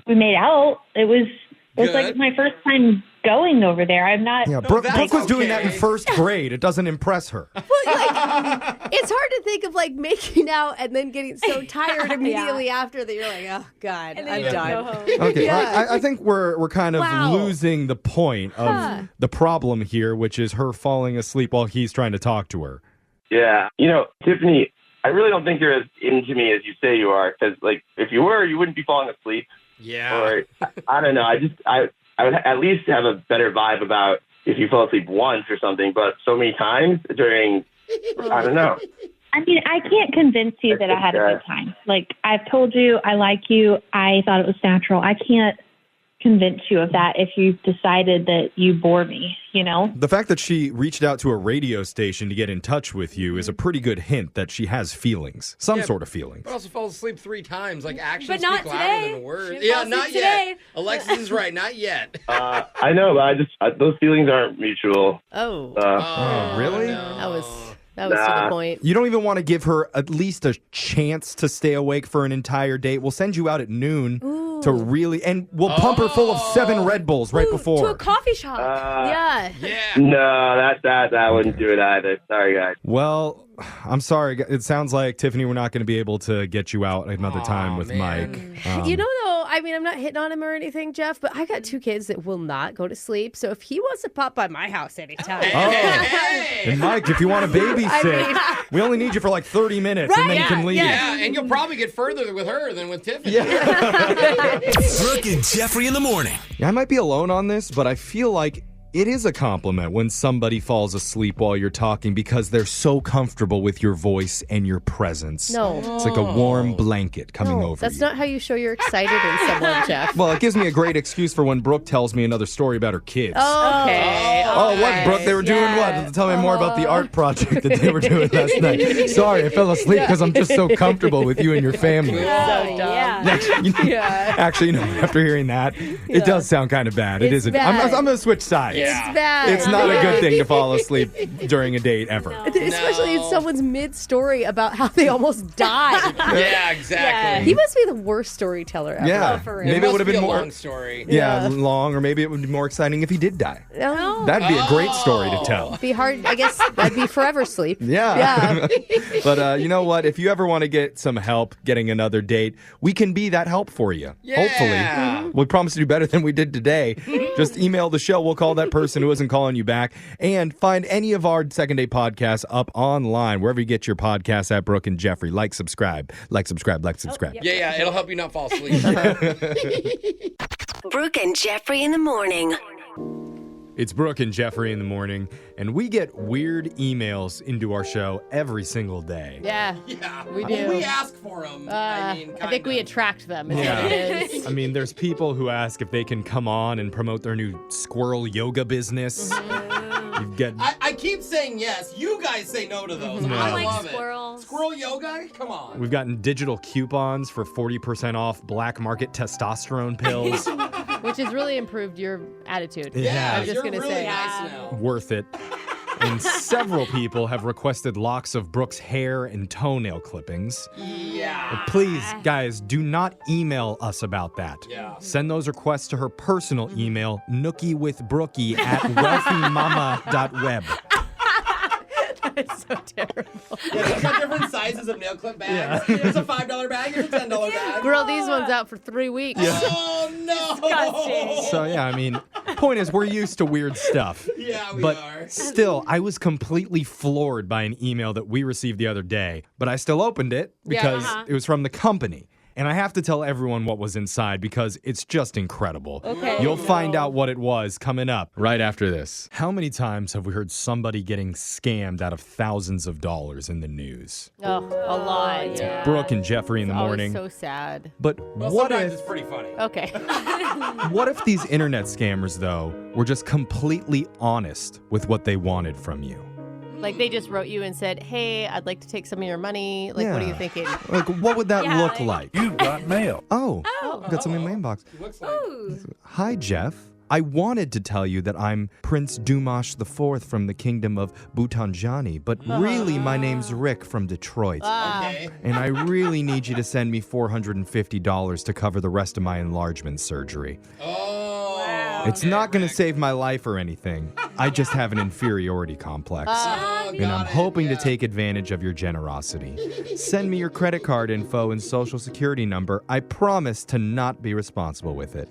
we made out. It was Good. like my first time going over there. I'm not. Yeah, Brooke that's was doing that in okay. first grade. It doesn't impress her. Well, like, it's hard to think of like making out and then getting so tired immediately after that you're like, oh God, And then I'm you have to done. go home. Okay, Yeah. I think we're kind of Wow. losing the point of the problem here, which is her falling asleep while he's trying to talk to her. Yeah. You know, Tiffany, I really don't think you're as into me as you say you are. Because, like, if you were, you wouldn't be falling asleep. Yeah. Or, I don't know. I would at least have a better vibe about if you fell asleep once or something. But so many times during, I don't know. I mean, I can't convince you that I had a good time. Like, I've told you I like you. I thought it was natural. I can't convince you of that if you've decided that you bore me, you know? The fact that she reached out to a radio station to get in touch with you is a pretty good hint that she has feelings, some sort of feelings. But also falls asleep 3 times. Like, actions But not speak louder today. than words. She didn't Yeah, fall not asleep yet. today. Alexis is right. Not yet. I know, but those feelings aren't mutual. Oh, Really? No. that was to the point. You don't even want to give her at least a chance to stay awake for an entire date. We'll send you out at noon to really, and we'll pump her full of 7 Red Bulls right before. To a coffee shop. Yeah. Yeah. No, that wouldn't do it either. Sorry, guys. Well, I'm sorry. It sounds like, Tiffany, we're not going to be able to get you out another time with man. Mike. You know, though, I mean, I'm not hitting on him or anything, Jeff, but I got 2 kids that will not go to sleep. So if he wants to pop by my house anytime. And Mike, if you want to babysit, we only need you for like 30 minutes and then you can leave. Yeah, and you'll probably get further with her than with Tiffany. Brooke and Jeffrey in the morning. Yeah, I might be alone on this, but I feel like It is a compliment when somebody falls asleep while you're talking because they're so comfortable with your voice and your presence. No. It's like a warm blanket coming over That's you. not how you show you're excited in someone, Jeff. Well, it gives me a great excuse for when Brooke tells me another story about her kids. Okay. Oh, what, Brooke? They were doing what? Tell me more about the art project that they were doing last night. Sorry, I fell asleep because I'm just so comfortable with you and your family. So dumb. Actually, after hearing that, it does sound kind of bad. It isn't. bad. I'm going to switch sides. It's bad. It's not a good thing to fall asleep during a date ever. Especially in someone's mid-story about how they almost died. Yeah, exactly. He must be the worst storyteller ever. Yeah, For real. maybe it would have been a more long story. Yeah, long, or maybe it would be more exciting if he did die. No. That'd be a great story to tell. Be hard. I guess that'd be forever sleep. Yeah. But you know what? If you ever want to get some help getting another date, we can be that help for you. Yeah. Hopefully. We promise to do better than we did today. Just email the show. We'll call that person who isn't calling you back. And find any of our Second Date podcasts up online, wherever you get your podcasts at Brooke and Jeffrey. Like, subscribe. Yeah, it'll help you not fall asleep. Brooke and Jeffrey in the morning. It's Brooke and Jeffrey in the morning, and we get weird emails into our show every single day. Yeah, we do. Well, we ask for them. I think we attract them. Is Yeah. what it is. I mean, there's people who ask if they can come on and promote their new squirrel yoga business. You get I keep saying yes. You guys say no to those. No. I I like love squirrels. it. Squirrel yoga? Come on. We've gotten digital coupons for 40% off black market testosterone pills. Which has really improved your attitude. Yeah. I was just You're going to really say. nice now. Worth it. And several people have requested locks of Brooke's hair and toenail clippings. Yeah. Please, guys, do not email us about that. Yeah. Send those requests to her personal email, nookiewithbrookie at wealthymama.web. It's so terrible. Yeah, there's got different sizes of nail clip bags. Here's a $5 bag, here's a $10 bag. Girl, these ones out for 3 weeks. Oh, no. Disgusting. So, yeah, I mean, point is, we're used to weird stuff. Yeah, we but are. still, I was completely floored by an email that we received the other day, but I still opened it because it was from the company. And I have to tell everyone what was inside because it's just incredible. Okay. You'll find out what it was coming up right after this. How many times have we heard somebody getting scammed out of thousands of dollars in the news? Oh, a lot. Yeah. Brooke and Jeffrey in the Always morning. so sad. But Well, what sometimes if it's pretty funny. Okay. what if these internet scammers, though, were just completely honest with what they wanted from you? Like they just wrote you and said, hey, I'd like to take some of your money. Like, what are you Yeah. thinking? Like, what would that Yeah, look like? You've got mail. Oh, got something in my inbox. Looks like. Hi, Jeff. I wanted to tell you that I'm Prince Dumash IV from the kingdom of Bhutanjani, but really my name's Rick from Detroit. Okay. And I really need you to send me $450 to cover the rest of my enlargement surgery. Oh. It's not going to save my life or anything. I just have an inferiority complex. Oh, And I'm got it, hoping to yeah. take advantage of your generosity. Send me your credit card info and social security number. I promise to not be responsible with it.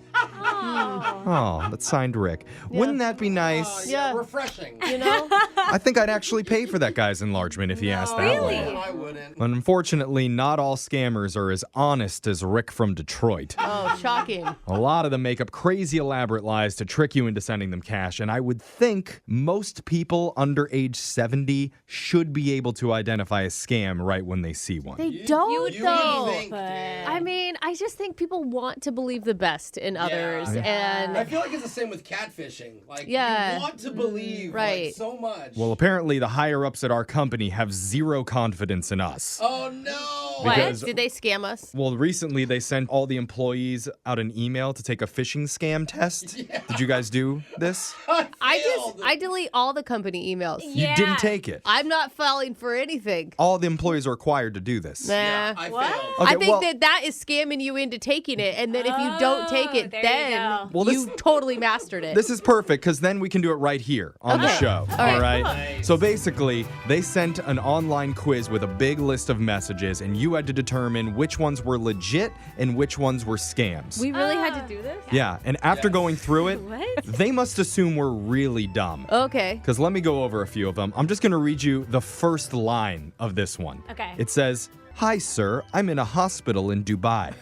Oh, that's signed Rick. Wouldn't that be nice? Yeah, refreshing. You know? I think I'd actually pay for that guy's enlargement if he asked that way. I wouldn't. But unfortunately, not all scammers are as honest as Rick from Detroit. Oh, shocking. A lot of them make up crazy elaborate lies to trick you into sending them cash, and I would think most people under age 70 should be able to identify a scam right when they see one. They don't, you though. would think, I mean, I just think people want to believe the best in others. And I feel like it's the same with catfishing. Like, Yeah. you want to believe Right. like, so much. Well, apparently the higher-ups at our company have zero confidence in us. Oh, no. Because- what? Did they scam us? Well, recently they sent all the employees out an email to take a phishing scam test. Did you guys do this? I delete all the company emails. You didn't take it. I'm not falling for anything. All the employees are required to do this. Nah. I failed. I Okay, think well- that is scamming you into taking it, and then if you don't take it, there you then go. Well, you totally mastered it. This is perfect because then we can do it right here on the Okay. show. All right. All right. Nice. So basically, they sent an online quiz with a big list of messages, and you had to determine which ones were legit and which ones were scams. We really had to do this? Yeah, and after going through it, What? they must assume we're really dumb. Okay. Because let me go over a few of them. I'm just going to read you the first line of this one. Okay. It says, "Hi, sir. I'm in a hospital in Dubai."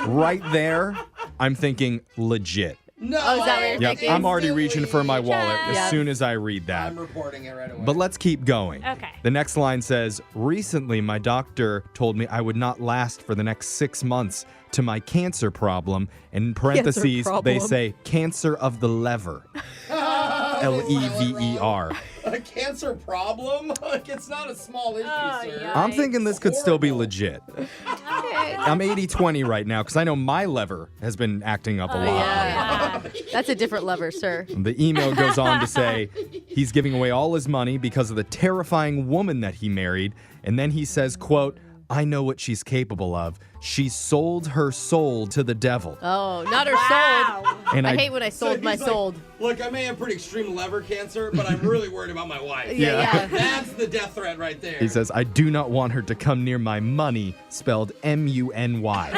Right there, I'm thinking legit. No. Oh, is that what you're thinking? I'm already reaching for my wallet as soon as I read that. I'm reporting it right away. But let's keep going. Okay. The next line says, recently my doctor told me I would not last for the next 6 months to my cancer problem. And in parentheses, they say cancer of the lever. Lever. A cancer problem? Like, it's not a small issue, sir. I'm thinking this could still be legit. I'm 80-20 right now because I know my lever has been acting up a lot. Yeah. That's a different lever, sir. The email goes on to say he's giving away all his money because of the terrifying woman that he married. And then he says, quote, I know what she's capable of. She sold her soul to the devil. Oh, not her soul. And I hate when I sold my soul. Look, I may have pretty extreme liver cancer, but I'm really worried about my wife. Yeah. That's the death threat right there. He says, I do not want her to come near my money, spelled M-U-N-Y.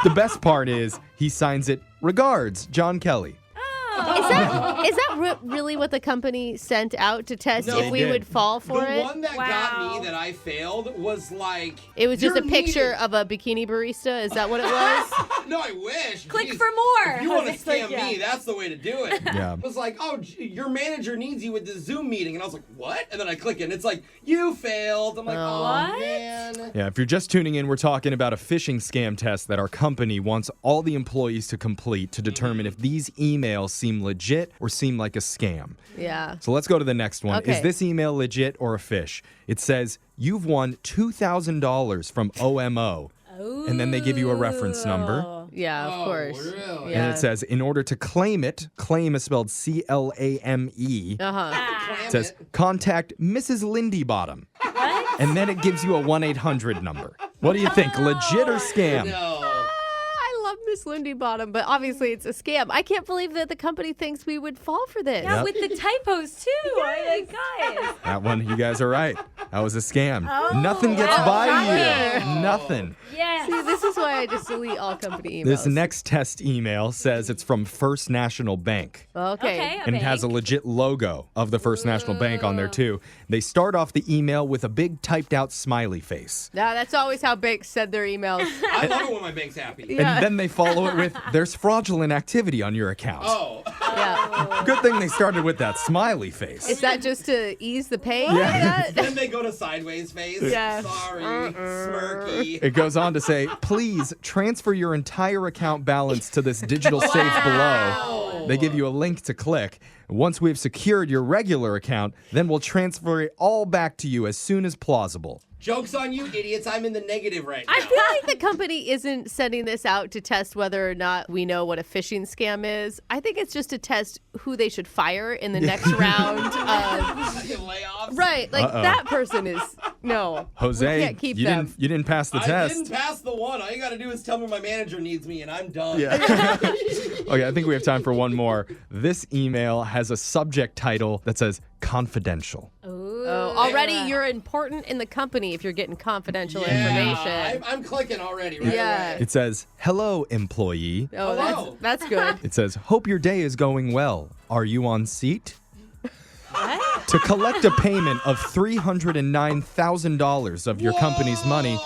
The best part is he signs it, regards, John Kelly. Is that really what the company sent out to test if we would fall for it? The one that got me that I failed was like... It was just a picture of a bikini barista? Is that what it was? No, I wish. Click Jeez. for more. If you want to scam me, that's the way to do it. Yeah. It was like, oh, your manager needs you with the Zoom meeting. And I was like, what? And then I click it, and it's like, you failed. I'm like, oh, man. Yeah, if you're just tuning in, we're talking about a phishing scam test that our company wants all the employees to complete to determine if these emails seem legit or seem like a scam. Yeah. So let's go to the next one. Okay. Is this email legit or a fish? It says, you've won $2,000 from OMO. And then they give you a reference number. Yeah, of course. Really? Yeah. And it says, in order to claim it, claim is spelled C-L-A-M-E. Uh-huh. It says, contact Mrs. Lindy Bottom. What? And then it gives you a 1-800 number. What do you think, legit or scam? No. I love Miss Lindy Bottom, but obviously it's a scam. I can't believe that the company thinks we would fall for this. Yeah, with the typos too. Yes. Guys. That one, you guys are right. That was a scam. Nothing gets by you. Nothing. Yes. See, this is why I just delete all company emails. This next test email says it's from First National Bank. Okay. And it has a legit logo of the First National Bank on there, too. They start off the email with a big typed out smiley face. Yeah, that's always how banks send their emails. I love it when my bank's happy. Yeah. And then they follow it with, there's fraudulent activity on your account. Oh. Yeah. Good thing they started with that smiley face. Is that just to ease the pain? Yeah. Then they go to sideways face. Yeah. Sorry. Smirky. It goes on to say, please transfer your entire account balance to this digital safe below. They give you a link to click. Once we've secured your regular account, then we'll transfer it all back to you as soon as plausible. Joke's on you, idiots. I'm in the negative right now. I feel like the company isn't sending this out to test whether or not we know what a phishing scam is. I think it's just to test who they should fire in the next round of layoffs. Right, like that person is no. Jose, we can't keep you them. didn't pass the test. I didn't pass the one. All you got to do is tell me my manager needs me, and I'm done. Yeah. Okay, I think we have time for one more. This email has a subject title that says confidential. Already you're important in the company if you're getting confidential information. I'm clicking already right away. It says, hello, employee. Oh, Hello. that's good. It says, hope your day is going well. Are you on seat? What? To collect a payment of $309,000 of your company's money,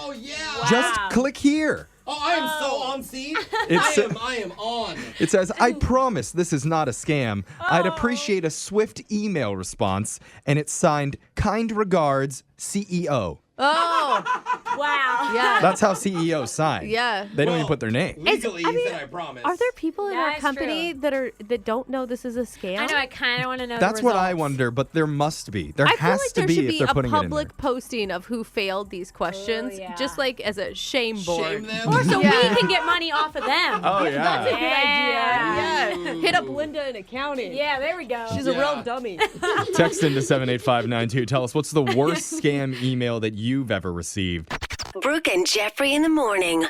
just click here. Oh, I am so on seat. I am on. It says, I promise this is not a scam. I'd appreciate a swift email response. And it's signed, kind regards, CEO. Oh, wow. yeah. That's how CEOs sign. Yeah. They don't even put their name. Legally, he said I promise. Are there people in our That's company true. that don't know this is a scam? I know. I kind of want to know. That's the what I results. wonder, but there must be. There I feel has like to there be should if be they're a putting it in there. public posting of who failed these questions, yeah. just like as a shame board. Shame them. Or so Yeah. we can get money off of them. Oh, yeah. That's a good Yeah. idea. Yeah. Hit up Linda in accounting. Yeah, there we go. She's a real dummy. Text into 78592. Tell us, what's the worst scam email that you've ever received? Brooke and Jeffrey in the morning.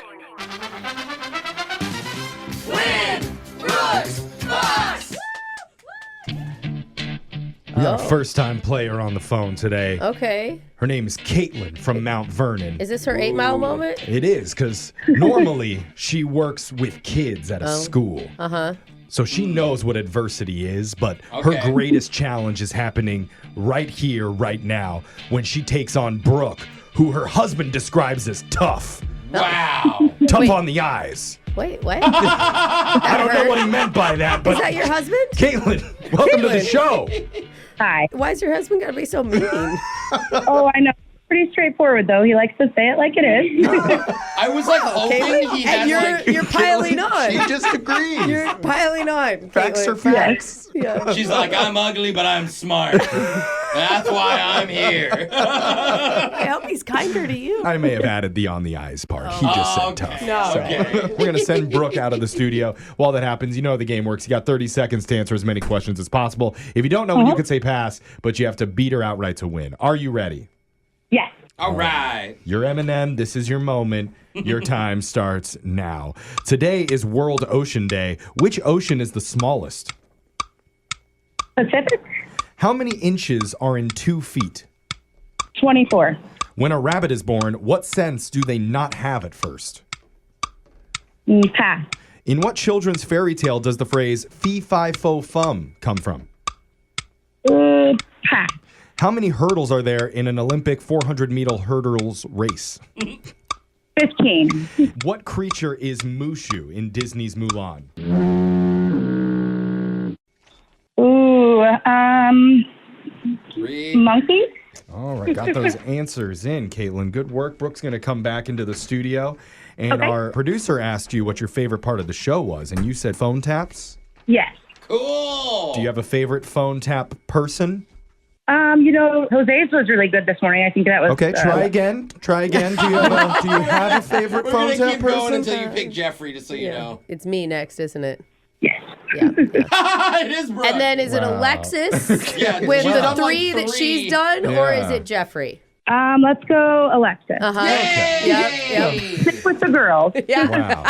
We got a first-time player on the phone today. Okay. Her name is Caitlin from Mount Vernon. Is this her 8 Mile moment? It is, because normally she works with kids at a school. Uh-huh. So she knows what adversity is, but her greatest challenge is happening right here, right now, when she takes on Brooke, who her husband describes as tough. Wow. Tough on the eyes. Wait, what? I don't know what he meant by that, but Is that your husband? Caitlin, welcome to the show. Hi. Why is your husband gotta be so mean? Oh, I know. Pretty straightforward, though. He likes to say it like it is. I was like hoping he had you're piling on. She just agrees. You're piling on. Facts Caitlin. are facts. Yeah. She's like, I'm ugly, but I'm smart. That's why I'm here. I hope he's kinder to you. I may have added the on the eyes part. He just said tough. No. So we're going to send Brooke out of the studio. While that happens, you know how the game works. You got 30 seconds to answer as many questions as possible. If you don't know when you can say pass, but you have to beat her outright to win. Are you ready? Yes. All right. You're Eminem. This is your moment. Your time starts now. Today is World Ocean Day. Which ocean is the smallest? Pacific? How many inches are in 2 feet? 24. When a rabbit is born, what sense do they not have at first? Pass. In what children's fairy tale does the phrase fee fi fo fum come from? Pass. How many hurdles are there in an Olympic 400-meter hurdles race? 15. What creature is Mushu in Disney's Mulan? Monkey? All right, got those answers in, Caitlin. Good work. Brooke's going to come back into the studio. And our producer asked you what your favorite part of the show was, and you said phone taps? Yes. Cool. Do you have a favorite phone tap person? Jose's was really good this morning. I think that was... Okay, try again. Try again. Do you have a favorite We're phone going to tap keep person? going until you pick Jeffrey, just so you know. It's me next, isn't it? Yes. Yeah. It is Brooke. And then is it Wow. Alexis Yeah, with she's the done like three that three. she's done, or Yeah. is it Jeffrey? Let's go Alexis. Uh-huh. Yay! Yep. Stick with the girls. Yeah. Wow.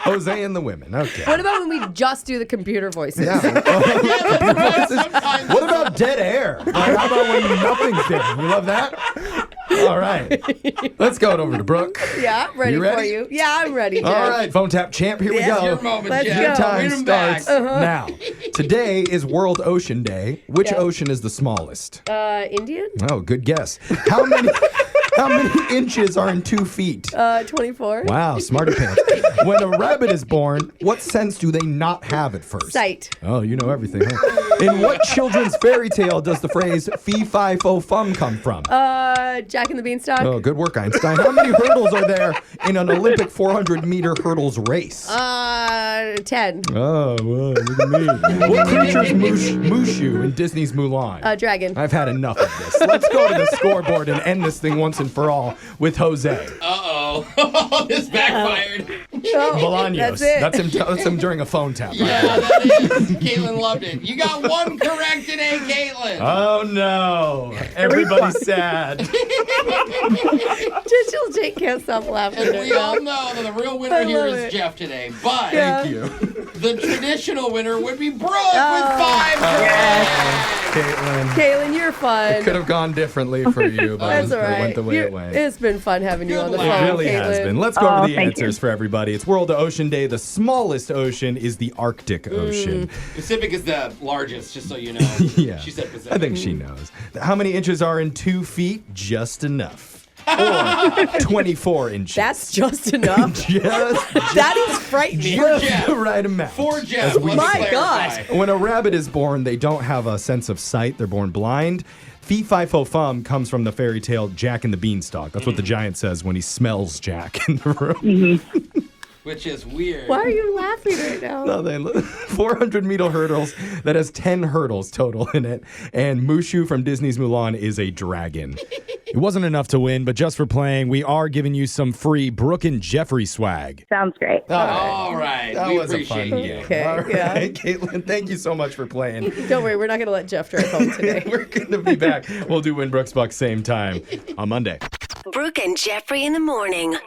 Jose and the women. Okay. What about when we just do the computer voices? Yeah. What about dead air? Like, how about when nothing's there? You love that? All right. Let's go over to Brooke. Yeah, ready, You ready? for you. Yeah, I'm ready, Jeff. All right, phone tap champ, here we Yeah. go. Your moment, Let's Jeff. go. Your time Read 'em back. starts now. Today is World Ocean Day. Which ocean is the smallest? Indian? Oh, good guess. How many inches are in 2 feet? 24. Wow, smarty pants. When a rabbit is born, what sense do they not have at first? Sight. Oh, you know everything, huh? In what children's fairy tale does the phrase fee fi fo fum come from? Jack and the Beanstalk? Oh, good work, Einstein. How many hurdles are there in an Olympic 400-meter hurdles race? 10. Oh, well, look at me. What creature's Mushu in Disney's Mulan? Dragon. I've had enough of this. Let's go to the scoreboard and end this thing once and for all with Jose. Uh-oh. This backfired. Bolaños. That's it. That's him during a phone tap. Yeah, that is. Caitlin loved it. You got one correct today, Caitlin. Oh, no. Everybody's sad. Just Jake can't stop laughing. And we all know that the real winner here is Jeff today. But Yeah. Thank you. the traditional winner would be Brooke with 5 correct. Caitlin. Caitlin, you're It fun. could have gone differently for you, but That's all it right. went the way it went. It's been fun having you Good on the luck. phone, It really Caitlin. has been. Let's go over the thank answers for everybody. It's World Ocean Day. The smallest ocean is the Arctic Ocean. Pacific is the largest, just so you know. Yeah. She said Pacific. I think she knows. How many inches are in 2 feet? Just enough. Or 24 inches. That's just enough. That is frightening. For Jeff. the right amount. For Jeff. As we let's My clarify. gosh. When a rabbit is born, they don't have a sense of sight. They're born blind. Fee fi fo fum comes from the fairy tale Jack and the Beanstalk. That's what the giant says when he smells Jack in the room. Which is weird. Why are you laughing right now? Nothing. 400-meter hurdles. That has 10 hurdles total in it. And Mushu from Disney's Mulan is a dragon. It wasn't enough to win, but just for playing, we are giving you some free Brooke and Jeffrey swag. Sounds great. All right. That we was a appreciate fun you. game. Okay, All right, yeah. Caitlin, thank you so much for playing. Don't worry, we're not going to let Jeff drive home today. We're going to be back. We'll do Win Brooks Bucks same time on Monday. Brooke and Jeffrey in the morning.